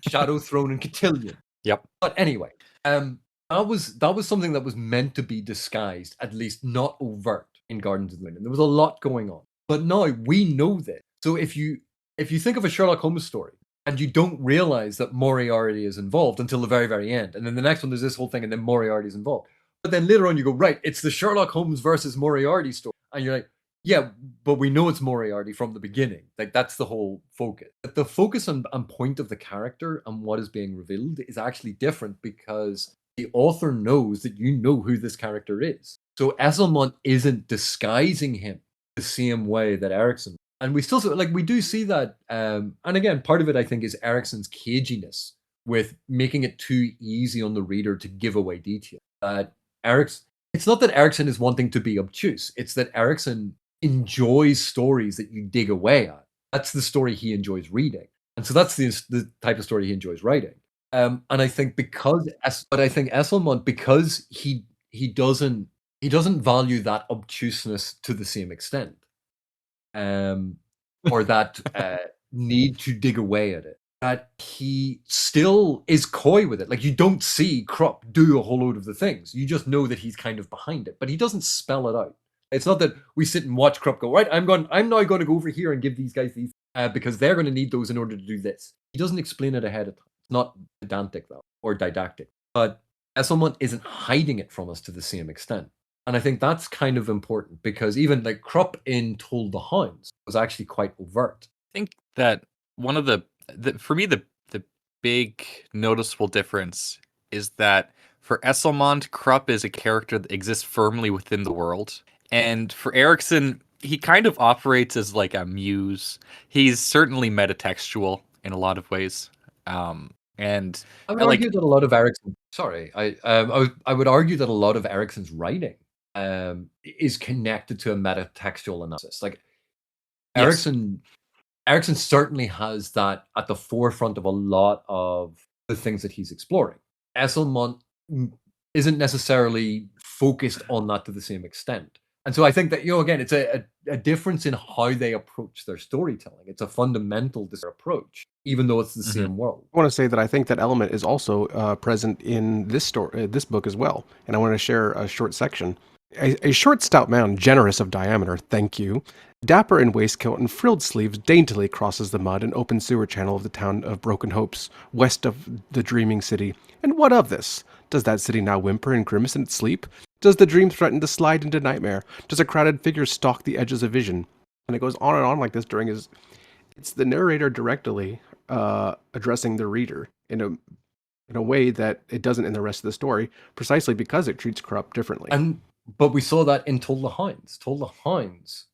Shadow Throne and Cotillion. Yep. But anyway, that was something that was meant to be disguised, at least not overt, in Gardens of the Moon. And there was a lot going on. But now we know this. So if you think of a Sherlock Holmes story and you don't realize that Moriarty is involved until the very, very end, and then the next one there's this whole thing and then Moriarty is involved. But then later on you go, right, it's the Sherlock Holmes versus Moriarty story. And you're like, yeah, but we know it's Moriarty from the beginning. Like, that's the whole focus. But the focus and point of the character and what is being revealed is actually different because the author knows that you know who this character is. So Esselmont isn't disguising him the same way that Erickson. And we still, we do see that. And again, part of it, I think, is Erickson's caginess with making it too easy on the reader to give away detail. It's not that Erickson is wanting to be obtuse. It's that Erickson enjoys stories that you dig away at. That's the story he enjoys reading. And so that's the type of story he enjoys writing. And I think Esselmont, because he doesn't value that obtuseness to the same extent, or that need to dig away at it, that he still is coy with it. Like, you don't see Krupp do a whole load of the things. You just know that he's kind of behind it, but he doesn't spell it out. It's not that we sit and watch Krupp go, right, I'm now going to go over here and give these guys these because they're going to need those in order to do this. He doesn't explain it ahead of time. It's not pedantic, though, or didactic. But Esselmont isn't hiding it from us to the same extent. And I think that's kind of important because even like Krupp in Told the Hounds was actually quite overt. I think that one of the for me, the big noticeable difference is that for Esselmont, Krupp is a character that exists firmly within the world. And for Erickson, he kind of operates as like a muse. He's certainly metatextual in a lot of ways. And I would argue that a lot of Erickson. Sorry, I would argue that a lot of Erickson's writing is connected to a metatextual analysis. Like, yes. Erickson certainly has that at the forefront of a lot of the things that he's exploring. Esselmont isn't necessarily focused on that to the same extent. And so I think that, again, it's a difference in how they approach their storytelling. It's a fundamental approach, even though it's the same world. I want to say that I think that element is also present in this story, this book as well. And I want to share a short section. A short, stout man, generous of diameter, thank you, dapper in waistcoat and frilled sleeves, daintily crosses the mud and open sewer channel of the town of Broken Hopes, west of the dreaming city. And what of this? Does that city now whimper and grimace in its sleep? Does the dream threaten to slide into nightmare? Does a crowded figure stalk the edges of vision? And it goes on and on like this during his... It's the narrator directly addressing the reader in a way that it doesn't in the rest of the story, precisely because it treats Krupp differently. But we saw that in Toll the Hounds. Toll the Hounds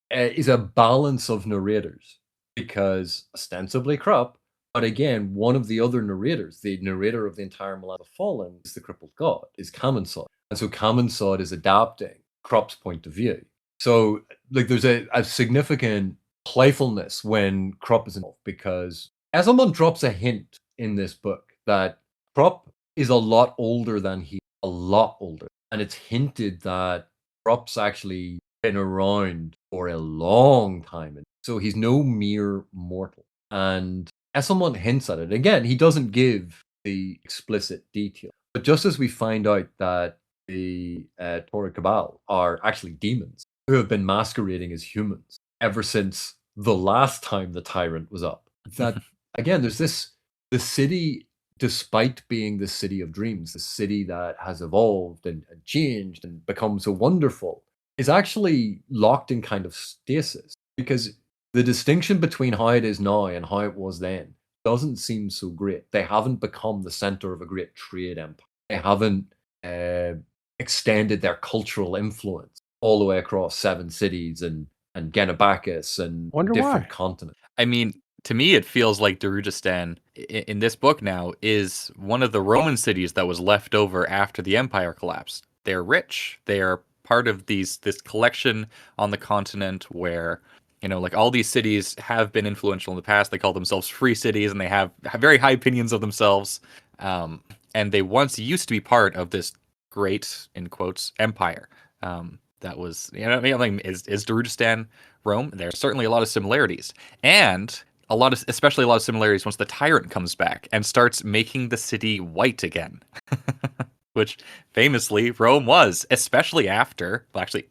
is a balance of narrators, because ostensibly Krupp, but again, one of the other narrators, the narrator of the entire Malazan Fallen, is the crippled god, is Kamansod. And so Kamansod is adapting Krupp's point of view. So like there's a significant playfulness when Krupp is involved, because Esselmont drops a hint in this book that Krupp is a lot older than a lot older. And it's hinted that Krupp's actually been around for a long time. So he's no mere mortal. And Esselmont hints at it. Again, he doesn't give the explicit detail. But just as we find out that the Torah Cabal are actually demons who have been masquerading as humans ever since the last time the tyrant was up, that, again, there's the city, despite being the city of dreams, the city that has evolved and changed and become so wonderful, is actually locked in kind of stasis, because the distinction between how it is now and how it was then doesn't seem so great. They haven't become the center of a great trade empire. They haven't extended their cultural influence all the way across 7 cities and Genabakis and different continents. I mean, to me, it feels like Darujistan in this book now is one of the Roman cities that was left over after the empire collapsed. They're rich. They are part of this collection on the continent where, like all these cities have been influential in the past. They call themselves free cities, and they have very high opinions of themselves. And they once used to be part of this great, in quotes, empire. That was, is Darujistan Rome? There's certainly a lot of similarities, and especially a lot of similarities once the tyrant comes back and starts making the city white again, which famously Rome was, especially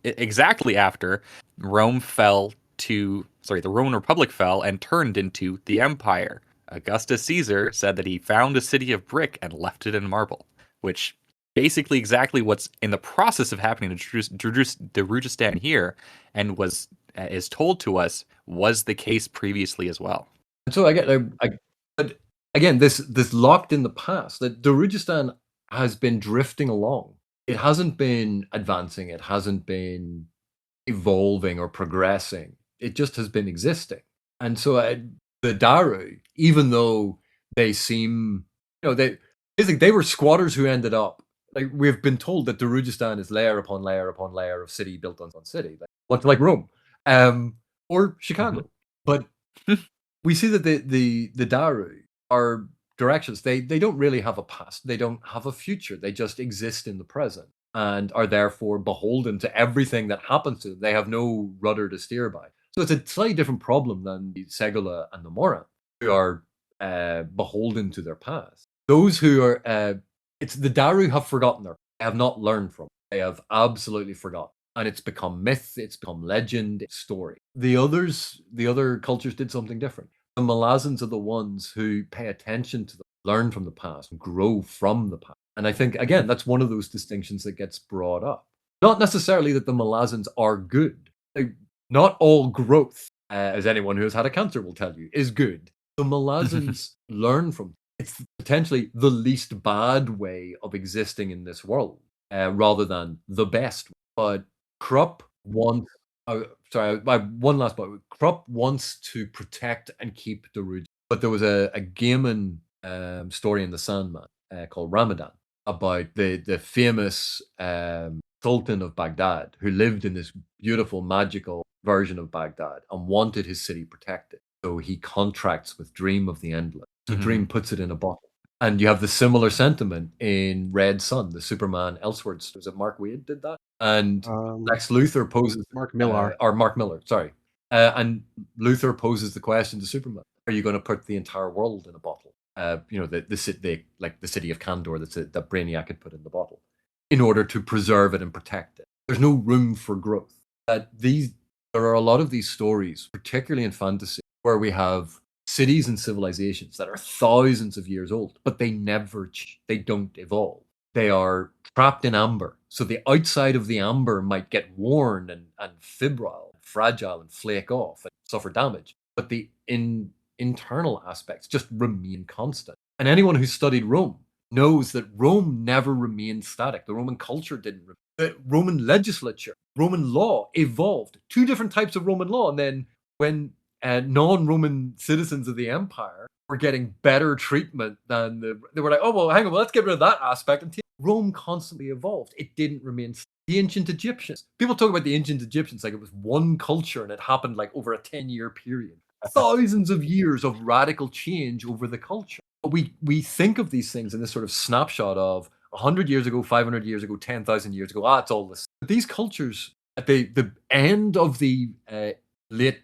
exactly after Rome fell the Roman Republic fell and turned into the empire. Augustus Caesar said that he found a city of brick and left it in marble, which basically exactly what's in the process of happening to Darujistan here, and is told to us was the case previously as well. So but again, this locked in the past, that Darujistan has been drifting along. It hasn't been advancing. It hasn't been evolving or progressing. It just has been existing. And so the Daru, even though they seem, they were squatters who ended up, like we've been told that Darujistan is layer upon layer upon layer of city built on city, like Rome, or Chicago. But we see that the Daru are directions. They don't really have a past. They don't have a future. They just exist in the present and are therefore beholden to everything that happens to them. They have no rudder to steer by. So it's a slightly different problem than the Segula and the Moran, who are beholden to their past. Those who are, it's the Daru have forgotten they have not learned from it. They have absolutely forgotten. And it's become myth, it's become legend, it's story. The other cultures did something different. The Malazans are the ones who pay attention to them, learn from the past, and grow from the past. And I think, again, that's one of those distinctions that gets brought up. Not necessarily that the Malazans are good. Not all growth, as anyone who has had a cancer will tell you, is good. The Malazans learn from it. It's potentially the least bad way of existing in this world, rather than the best. But Krupp wants... one last point. Krupp wants to protect and keep Darujistan. But there was a Gaiman story in the Sandman called Ramadan about the famous Sultan of Baghdad, who lived in this beautiful, magical version of Baghdad and wanted his city protected. So he contracts with Dream of the Endless. So Dream puts it in a bottle. And you have the similar sentiment in Red Sun, the Superman Elseworlds. Was it Mark Waid did that? And Lex Luthor poses Mark Millar. or Mark Miller, sorry. And Luthor poses the question to Superman: are you going to put the entire world in a bottle? The city of Kandor that Brainiac had put in the bottle, in order to preserve it and protect it. There's no room for growth. There are a lot of these stories, particularly in fantasy, where we have cities and civilizations that are thousands of years old, but they don't evolve. They are trapped in amber. So the outside of the amber might get worn and febrile, fragile, and flake off and suffer damage. But the internal aspects just remain constant. And anyone who studied Rome knows that Rome never remained static. The Roman culture didn't. The Roman legislature, Roman law evolved. Two different types of Roman law. And then when non-Roman citizens of the empire were getting better treatment than they were like, oh, well, hang on, let's get rid of that aspect. And Rome constantly evolved. It didn't remain. The ancient Egyptians. People talk about the ancient Egyptians like it was one culture and it happened like over a 10-year period. Thousands of years of radical change over the culture. But we think of these things in this sort of snapshot of 100 years ago, 500 years ago, 10,000 years ago. It's all this. But these cultures, at the end of the late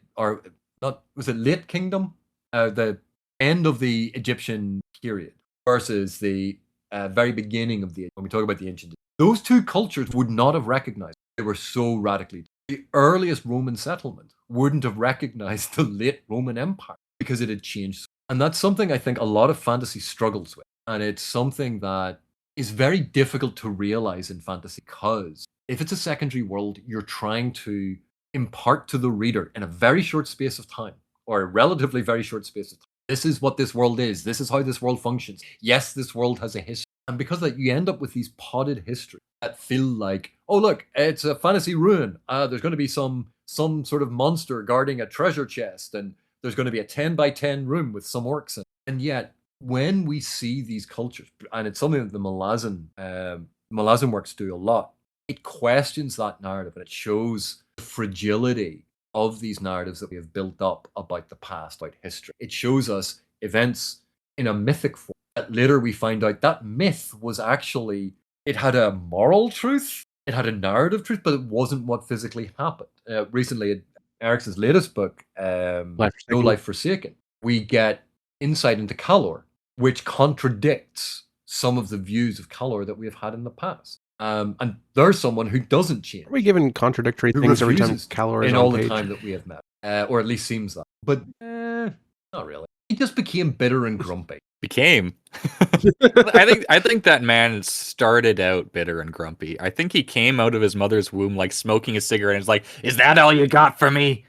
kingdom? The end of the Egyptian period versus the very beginning of when we talk about the ancient. Those two cultures would not have recognized. They were so radically. The earliest Roman settlement wouldn't have recognized the late Roman Empire because it had changed. And that's something I think a lot of fantasy struggles with. And it's something that is very difficult to realize in fantasy because if it's a secondary world, you're trying to impart to the reader in a very short space of time, or a relatively very short space of time. This is what this world is. This is how this world functions. Yes, this world has a history. And because that, you end up with these potted histories that feel like, oh, look, it's a fantasy ruin. There's going to be some sort of monster guarding a treasure chest, and there's going to be a 10 by 10 room with some orcs in it. And yet, when we see these cultures, and it's something that the Malazan works do a lot, it questions that narrative and it shows the fragility of these narratives that we have built up about the past, about history. It shows us events in a mythic form that later we find out that myth was actually, it had a moral truth, it had a narrative truth, but it wasn't what physically happened. Recently, Ericsson's latest book, No Life Forsaken, we get insight into Kalor, which contradicts some of the views of Kalor that we have had in the past. And there's someone who doesn't change. Are we given contradictory things every time Kalor is in on all page? the time that we have met, or at least seems that. But not really. He just became bitter and grumpy. Became. I think that man started out bitter and grumpy. I think he came out of his mother's womb like smoking a cigarette and is like, "Is that all you got for me?"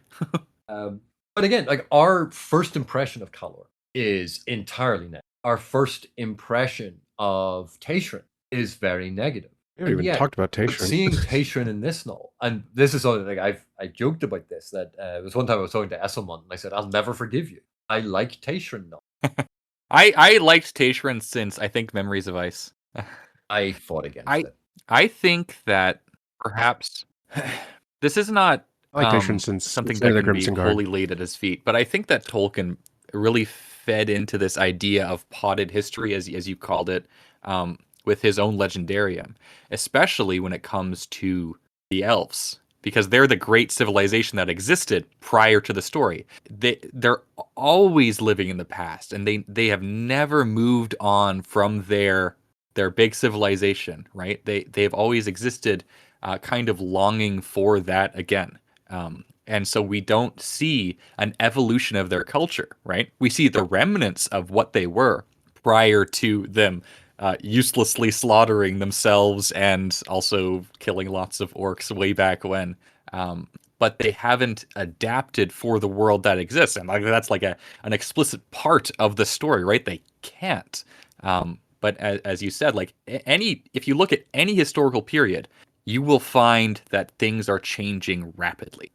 But again, like our first impression of Kalor is entirely negative. Our first impression of Tayshrin is very negative. We haven't even talked about Tayshrin. Seeing Tayshrin in this novel, and this is something like I joked about this, that it was one time I was talking to Esselmont and I said, I'll never forgive you. I like Tayshrin now. I liked Tayshrin since I think Memories of Ice. I fought against it. I think that perhaps this is not I like Tayshrin since something that can be wholly laid at his feet, but I think that Tolkien really fed into this idea of potted history, as you called it, with his own Legendarium, especially when it comes to the elves, because they're the great civilization that existed prior to the story. They're always living in the past, and they have never moved on from their big civilization, right? They have always existed, kind of longing for that again. And so we don't see an evolution of their culture, right? We see the remnants of what they were prior to them uselessly slaughtering themselves and also killing lots of orcs way back when. But they haven't adapted for the world that exists. And that's like an explicit part of the story, right? They can't. But as you said, like if you look at any historical period, you will find that things are changing rapidly.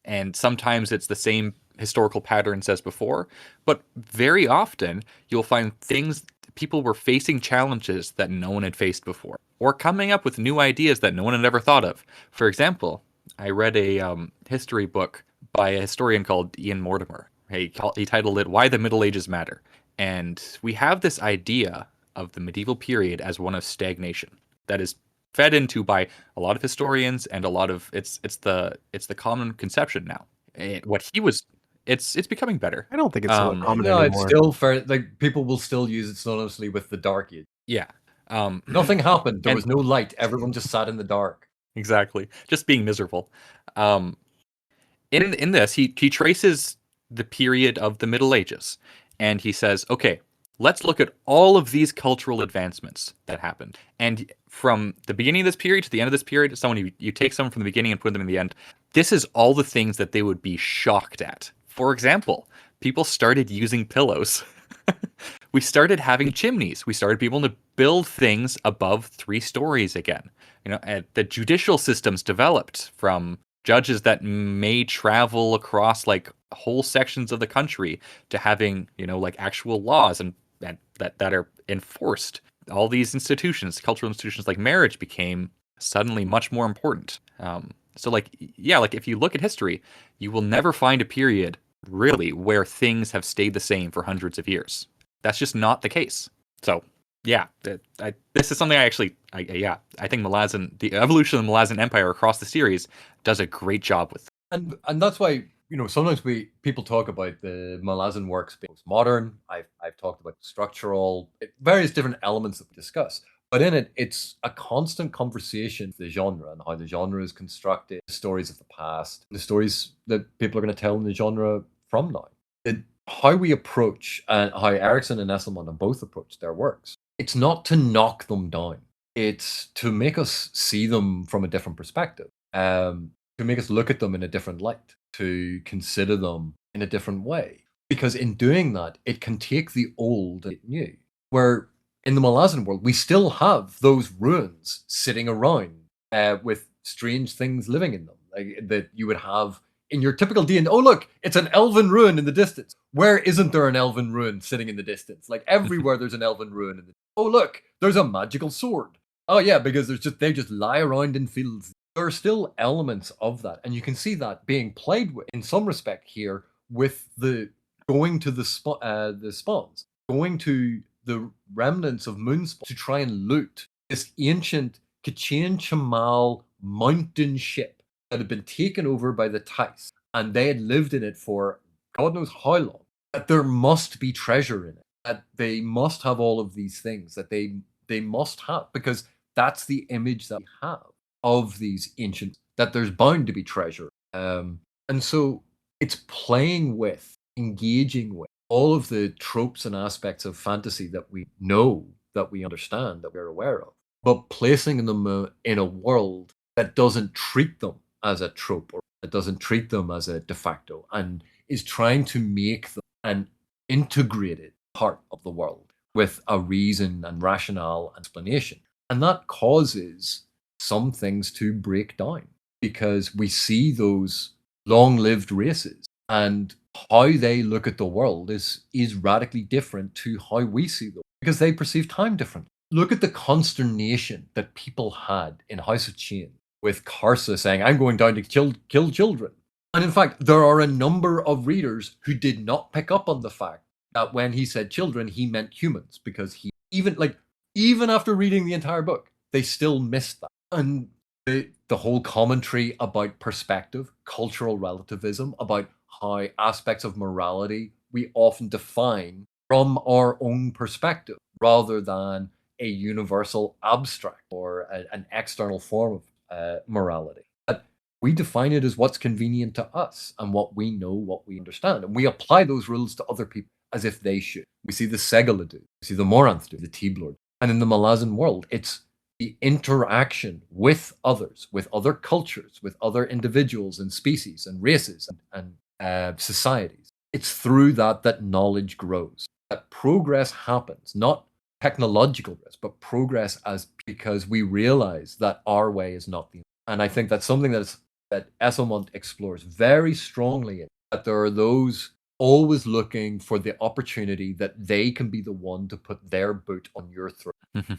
And sometimes it's the same historical patterns as before, but very often you'll find people were facing challenges that no one had faced before, or coming up with new ideas that no one had ever thought of. For example, I read a history book by a historian called Ian Mortimer. He titled it "Why the Middle Ages Matter." And we have this idea of the medieval period as one of stagnation that is fed into by a lot of historians, and a lot of it's the common conception now. It's becoming better. I don't think it's so common No, it's anymore. still fair. Like, people will still use it synonymously with the Dark Age. Yeah. Nothing happened. There and- was no light. Everyone just sat in the dark. Exactly. Just being miserable. In this, he traces the period of the Middle Ages, and he says, okay, let's look at all of these cultural advancements that happened. And from the beginning of this period to the end of this period, you take someone from the beginning and put them in the end. This is all the things that they would be shocked at. For example, people started using pillows. We started having chimneys. We started being able to build things above 3 stories again. The judicial systems developed from judges that may travel across like whole sections of the country to having, like actual laws and that are enforced. All these institutions, cultural institutions like marriage, became suddenly much more important. So if you look at history, you will never find a period really where things have stayed the same for hundreds of years. That's just not the case. So yeah, this is something I think the evolution of the Malazan Empire across the series does a great job with. And that's why, sometimes people talk about the Malazan works being modern. I've talked about structural, various different elements that we discuss. But in it, it's a constant conversation, the genre and how the genre is constructed, the stories of the past, the stories that people are going to tell in the genre from now. How we approach, and how Erickson and Esselmont have both approached their works. It's not to knock them down. It's to make us see them from a different perspective. To make us look at them in a different light. To consider them in a different way. Because in doing that, it can take the old and new. Where in the Malazan world, we still have those ruins sitting around with strange things living in them. Like, that you would have in your typical D&D. Oh, look, it's an elven ruin in the distance. Where isn't there an elven ruin sitting in the distance? Like, everywhere there's an elven ruin. Oh, look, there's a magical sword. Oh, yeah, because they just lie around in fields. There are still elements of that. And you can see that being played with, in some respect here, with the going to the spawns, going to the remnants of Moonspawn to try and loot this ancient Kachin Chamal mountain ship that had been taken over by the Thais, and they had lived in it for God knows how long. That there must be treasure in it. That they must have all of these things that they must have, because that's the image that we have of these ancient. That there's bound to be treasure, and so it's playing with, engaging with all of the tropes and aspects of fantasy that we know, that we understand, that we're aware of, but placing them in a world that doesn't treat them as a trope, or that doesn't treat them as a de facto, and is trying to make them an integrated part of the world with a reason and rationale and explanation. And that causes some things to break down, because we see those long-lived races, and how they look at the world is radically different to how we see them, because they perceive time differently. Look at the consternation that people had in House of Chain with Karsa saying, I'm going down to kill children. And in fact, there are a number of readers who did not pick up on the fact that when he said children, he meant humans, because he even after reading the entire book, they still missed that. And the whole commentary about perspective, cultural relativism, about how aspects of morality we often define from our own perspective rather than a universal abstract or an external form of morality. But we define it as what's convenient to us and what we know, what we understand. And we apply those rules to other people as if they should. We see the Segala do, we see the Moranth do, the T-Blord. And in the Malazan world, it's the interaction with others, with other cultures, with other individuals and species and races and societies. It's through that knowledge grows, that progress happens, not technological progress, but progress because we realize that our way is not the. And I think that's something that Esselmont explores very strongly, that there are those always looking for the opportunity that they can be the one to put their boot on your throat,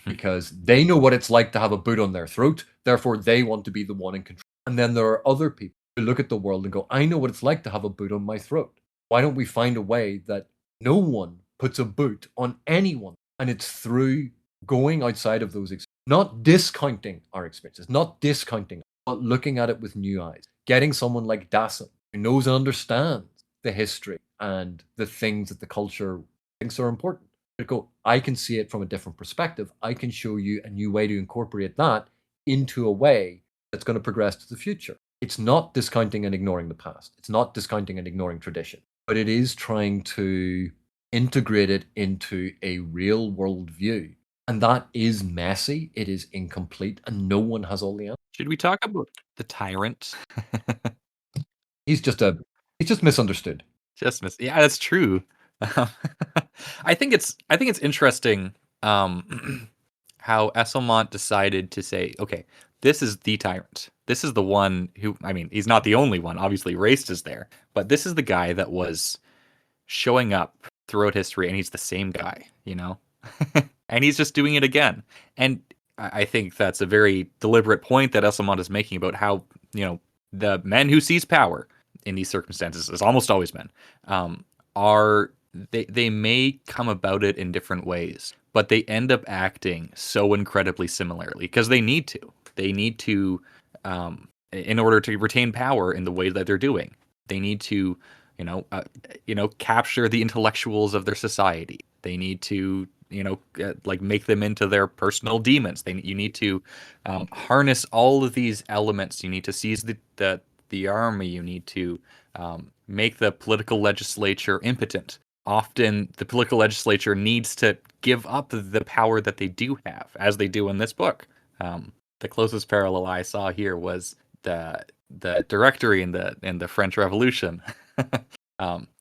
because they know what it's like to have a boot on their throat, therefore they want to be the one in control. And then there are other people who look at the world and go, I know what it's like to have a boot on my throat. Why don't we find a way that no one puts a boot on anyone, and it's through going outside of those, not discounting our experiences, not discounting, but looking at it with new eyes. Getting someone like Dassim, who knows and understands the history and the things that the culture thinks are important. To go, I can see it from a different perspective. I can show you a new way to incorporate that into a way that's going to progress to the future. It's not discounting and ignoring the past. It's not discounting and ignoring tradition, but it is trying to integrate it into a real world view. And that is messy, it is incomplete, and no one has all the answers. Should we talk about the tyrant? He's just misunderstood. Yeah, that's true. I think it's interesting how Esselmont decided to say, okay, this is the tyrant. This is the one who, I mean, he's not the only one. Obviously, Raced is there, but this is the guy that was showing up throughout history, and he's the same guy, you know, and he's just doing it again. And I think that's a very deliberate point that Esselmont is making about how, you know, the men who seize power in these circumstances, is almost always men, they may come about it in different ways, but they end up acting so incredibly similarly because they need to. They need to, in order to retain power in the way that they're doing. They need to, capture the intellectuals of their society. They need to, make them into their personal demons. You need to harness all of these elements. You need to seize the army. You need to make the political legislature impotent. Often the political legislature needs to give up the power that they do have, as they do in this book. The closest parallel I saw here was the Directory in the French Revolution,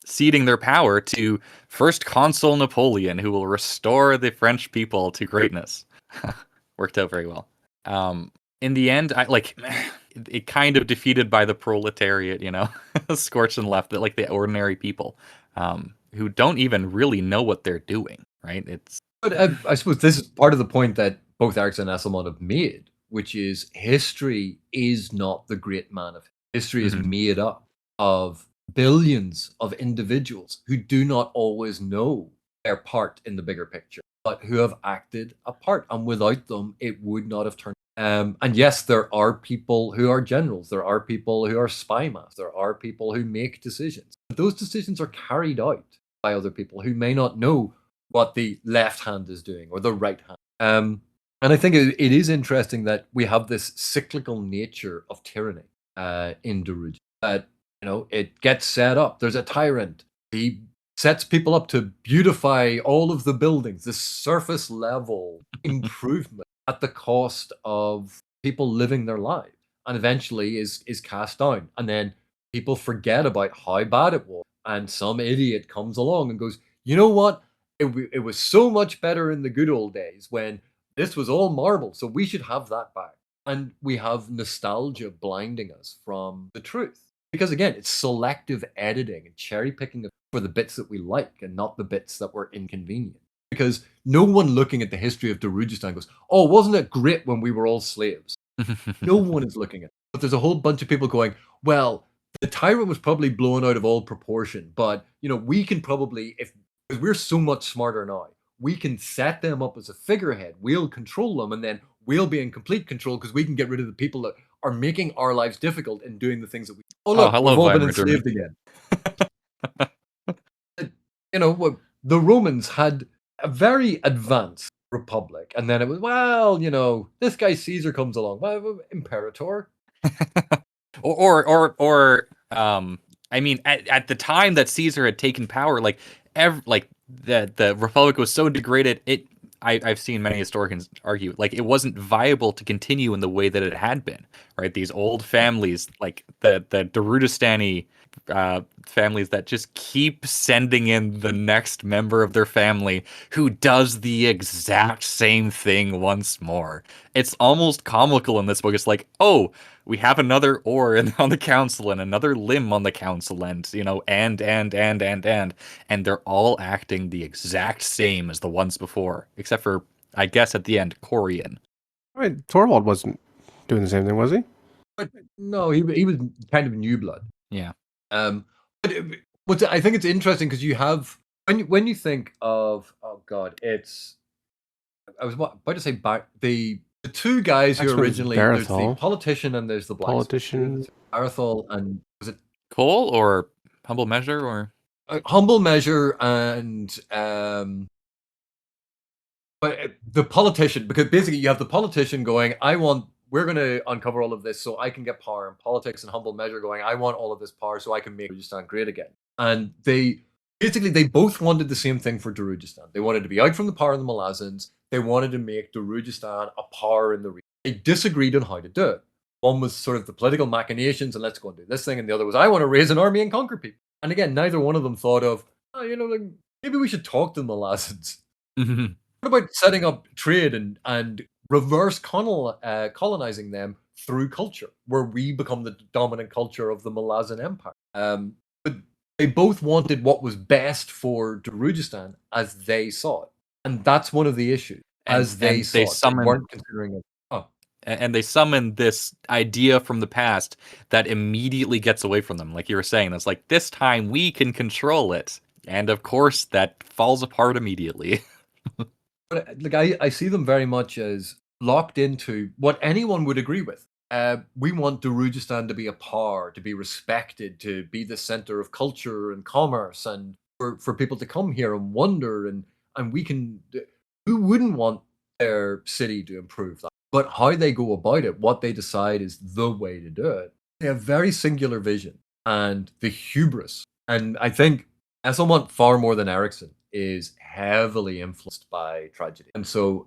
ceding their power to First Consul Napoleon, who will restore the French people to greatness. Worked out very well. In the end, it kind of defeated by the proletariat, scorched and left, like the ordinary people, who don't even really know what they're doing, right? But I suppose this is part of the point that both Erickson and Esselmont have made, which is history is not the great man of history. Is made up of billions of individuals who do not always know their part in the bigger picture, but who have acted a part, and without them, it would not have turned. And yes, there are people who are generals. There are people who are spy masters. There are people who make decisions. But those decisions are carried out by other people who may not know what the left hand is doing or the right hand. And I think it is interesting that we have this cyclical nature of tyranny in Darude. That, it gets set up. There's a tyrant. He sets people up to beautify all of the buildings, this surface level improvement at the cost of people living their lives, and eventually is cast down. And then people forget about how bad it was, and some idiot comes along and goes, you know what? It was so much better in the good old days when this was all marble, so we should have that back. And we have nostalgia blinding us from the truth. Because again, it's selective editing and cherry picking for the bits that we like and not the bits that were inconvenient. Because no one looking at the history of Darujistan goes, oh, wasn't it great when we were all slaves? No one is looking at it. But there's a whole bunch of people going, well, the tyrant was probably blown out of all proportion, but we can probably, because we're so much smarter now, we can set them up as a figurehead. We'll control them, and then we'll be in complete control because we can get rid of the people that are making our lives difficult and doing the things that we. Oh look, hello, we've all been enslaved again. The Romans had a very advanced republic, and then it was, well, this guy Caesar comes along, well, Imperator. I mean, at the time that Caesar had taken power, the Republic was so degraded, I've seen many historians argue, it wasn't viable to continue in the way that it had been, right? These old families, like the Darudistani families that just keep sending in the next member of their family who does the exact same thing once more. It's almost comical in this book. It's like, oh, we have another oar on the council and another limb on the council, and and they're all acting the exact same as the ones before, except for, I guess, at the end, Corian. I mean, Torvald wasn't doing the same thing, was he? But no, he was kind of new blood. Yeah. But I think it's interesting because you have when you think of, oh god, I was about to say the two guys who Next one is originally, there's the Barathol. politician and there's the blacksmith. Politician. Barathol and was it Cole or Humble Measure or Humble Measure and but the politician, because basically you have the politician going, we're going to uncover all of this so I can get power in politics, and Humble Measure going, I want all of this power so I can make Darujhistan great again. And they both wanted the same thing for Darujhistan. They wanted to be out from the power of the Malazans. They wanted to make Darujhistan a power in the region. They disagreed on how to do it. One was sort of the political machinations and let's go and do this thing, and the other was, I want to raise an army and conquer people. And again, neither one of them thought of, like, maybe we should talk to the Malazans. What about setting up trade and reverse colonizing them through culture, where we become the dominant culture of the Malazan Empire? But they both wanted what was best for Darujhistan as they saw it, and that's one of the issues. They weren't considering it. And they summon this idea from the past that immediately gets away from them. Like you were saying, that's like, this time we can control it. And of course, that falls apart immediately. But like I see them very much as locked into what anyone would agree with. We want Darujhistan to be a power, to be respected, to be the center of culture and commerce, and for people to come here and wonder, and we can. Who wouldn't want their city to improve that? But how they go about it, what they decide is the way to do it. They have very singular vision and the hubris. And I think Esselmont, far more than Erickson, is heavily influenced by tragedy. And so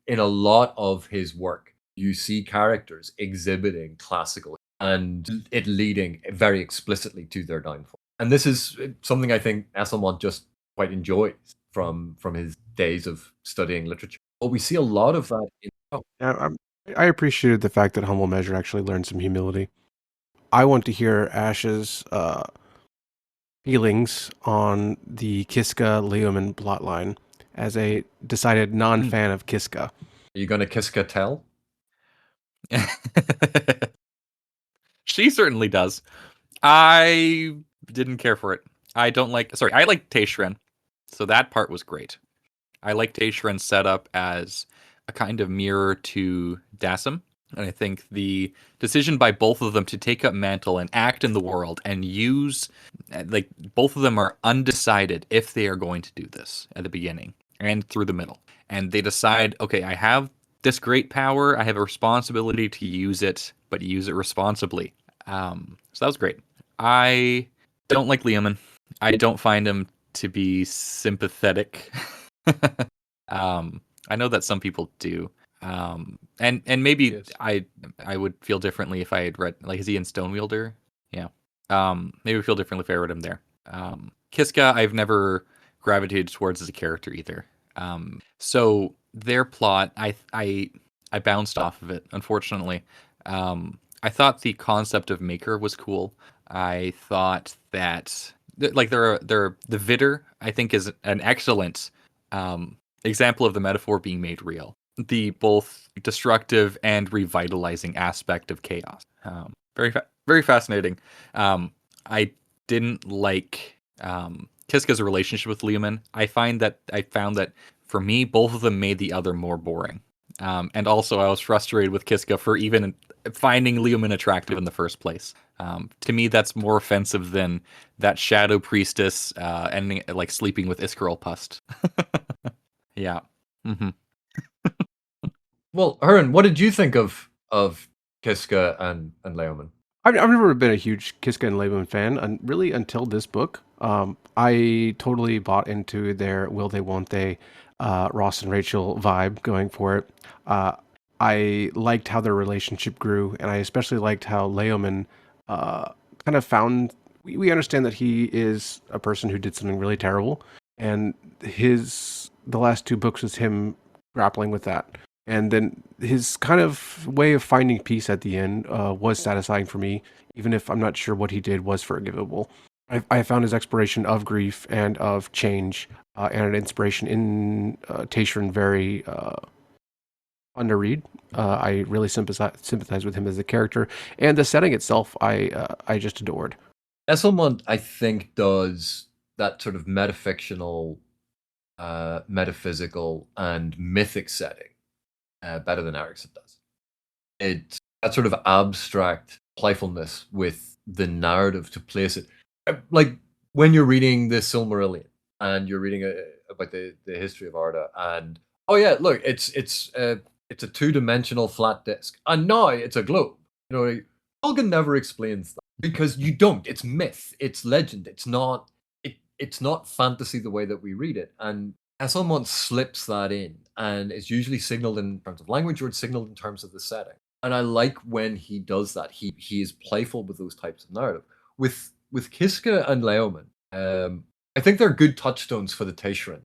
in a lot of his work, you see characters exhibiting classical and it leading very explicitly to their downfall. And this is something I think Esselmont just quite enjoys from his days of studying literature. But we see a lot of that in... Yeah, I appreciated the fact that Humble Measure actually learned some humility. I want to hear Ash's feelings on the Kiska-Leoman plotline as a decided non-fan of Kiska. Are you going to Kiska tell? She certainly does. I didn't care for it. I like Taishren, so that part was great. I like Taishren's setup as a kind of mirror to Dassam, and I think the decision by both of them to take up Mantle and act in the world and use, like, both of them are undecided if they are going to do this at the beginning and through the middle. And they decide, okay, I have this great power, I have a responsibility to use it, but use it responsibly. So that was great. I don't like Leoman. I don't find him to be sympathetic. I know that some people do. And maybe I would feel differently if I had read, like, is he in Stonewielder? Yeah. Maybe feel differently if I read him there. Kiska, I've never gravitated towards as a character either. So their plot, I bounced off of it, unfortunately. I thought the concept of Maker was cool. I thought that, like, the Vidder, I think, is an excellent example of the metaphor being made real. The both destructive and revitalizing aspect of chaos. Very fascinating. I didn't like Kiska's relationship with Leoman. I found that for me, both of them made the other more boring. And also, I was frustrated with Kiska for even finding Leoman attractive in the first place. To me, that's more offensive than that Shadow Priestess ending like sleeping with Iskarol Pust. Yeah. Mm-hmm. Well, Hurin, what did you think of Kiska and Leoman? I've never been a huge Kiska and Leoman fan, and really until this book. I totally bought into their will they, won't they, Ross and Rachel vibe going for it. I liked how their relationship grew, and I especially liked how Leoman kind of found... We understand that he is a person who did something really terrible, and the last two books was him grappling with that. And then his kind of way of finding peace at the end was satisfying for me, even if I'm not sure what he did was forgivable. I found his exploration of grief and of change and an inspiration in Taishren very fun to read. I really sympathize with him as a character, and the setting itself I just adored. Esselmont, I think, does that sort of metafictional, metaphysical, and mythic setting better than Erickson does. It's that sort of abstract playfulness with the narrative to place it. Like when you're reading the Silmarillion and you're reading about the history of Arda, and oh yeah, look, it's a 2-dimensional flat disk, and now it's a globe. You know, Tolkien never explains that because you don't. It's myth, it's legend. It's not fantasy the way that we read it. And Esselmont slips that in, and it's usually signaled in terms of language or it's signaled in terms of the setting. And I like when he does that. He is playful with those types of narrative. With Kiska and Leoman, I think they're good touchstones for the Teichrin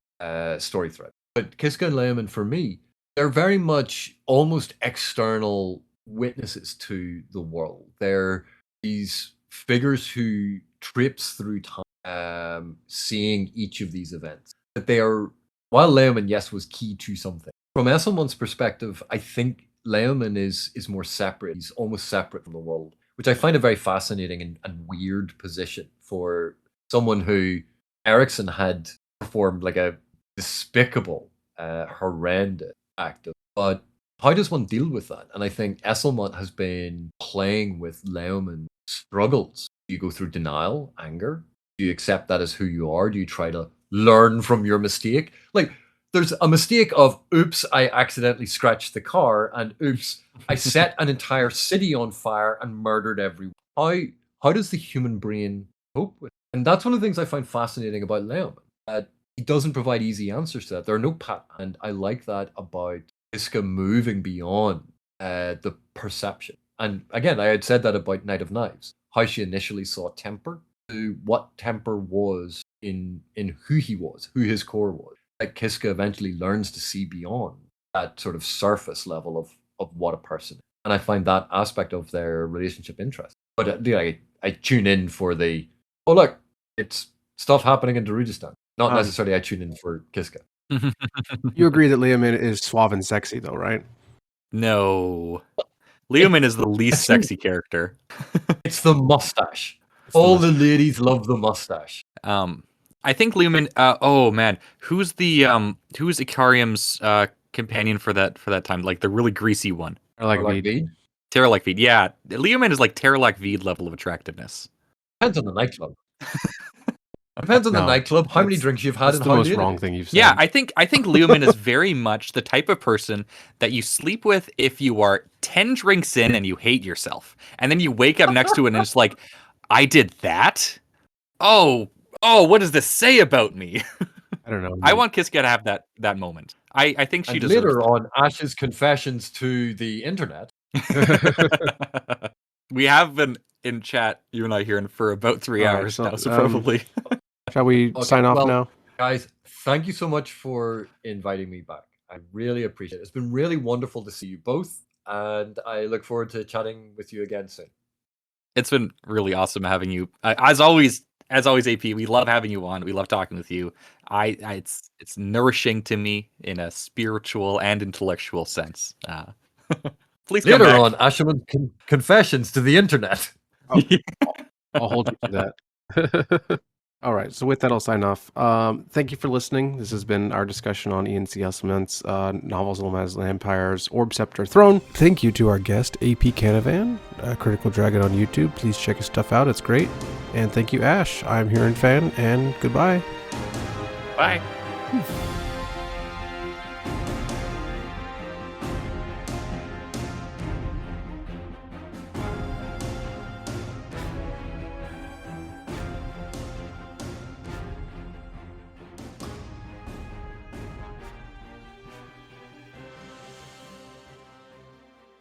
story thread. But Kiska and Leoman, for me, they're very much almost external witnesses to the world. They're these figures who traipse through time, seeing each of these events. But they are, while Leoman, yes, was key to something. From Esselmont's perspective, I think Leoman is more separate. He's almost separate from the world, which I find a very fascinating and weird position for someone who Erickson had performed like a despicable, horrendous act of. But how does one deal with that? And I think Esselmont has been playing with Leoman's struggles. Do you go through denial, anger? Do you accept that as who you are? Do you try to learn from your mistake? Like, there's a mistake of, oops, I accidentally scratched the car, and oops, I set an entire city on fire and murdered everyone. How does the human brain cope with it? And that's one of the things I find fascinating about Leoman. He doesn't provide easy answers to that. There are no pat, and I like that about Kiska moving beyond the perception. And again, I had said that about Knight of Knives, how she initially saw temper to what temper was in who he was, who his core was. Like Kiska eventually learns to see beyond that sort of surface level of what a person is. And I find that aspect of their relationship interesting. But I tune in for the, oh look, it's stuff happening in Darujistan. Not necessarily I tune in for Kiska. You agree that Leoman is suave and sexy, though, right? No. Leoman is the least sexy character. It's the mustache. All the ladies love the mustache. I think Leoman. Oh man, who's Ikariam's companion for that time? Like the really greasy one. Veed. Terralak Veed. Yeah, Leoman is like Terralak Veed level of attractiveness. Depends on the nightclub. Depends on the nightclub, how many drinks you've had, that's and the how most late wrong it is. thing you've said. Yeah, I think Leoman is very much the type of person that you sleep with if you are 10 drinks in and you hate yourself, and then you wake up next to it and it's like, I did that. Oh, what does this say about me? I don't know. I want Kiska to have that moment. I think she deserves later that. on, Ash's confessions to the internet. We have been in chat, you and I, here for about 3 hours now, so probably. Shall we sign off now? Guys, thank you so much for inviting me back. I really appreciate it. It's been really wonderful to see you both, and I look forward to chatting with you again soon. It's been really awesome having you. As always, AP, we love having you on. We love talking with you. It's nourishing to me in a spiritual and intellectual sense. Please come later back. on, Asherman's confessions to the internet. I'll hold you to that. All right, so with that, I'll sign off. Thank you for listening. This has been our discussion on Ian C. Esselmont's novels of the Malazan Empire's Orbs, Sceptre, Throne. Thank you to our guest, AP Canavan, Critical Dragon on YouTube. Please check his stuff out. It's great. And thank you, Ash. I'm Hurinfan, and goodbye. Bye.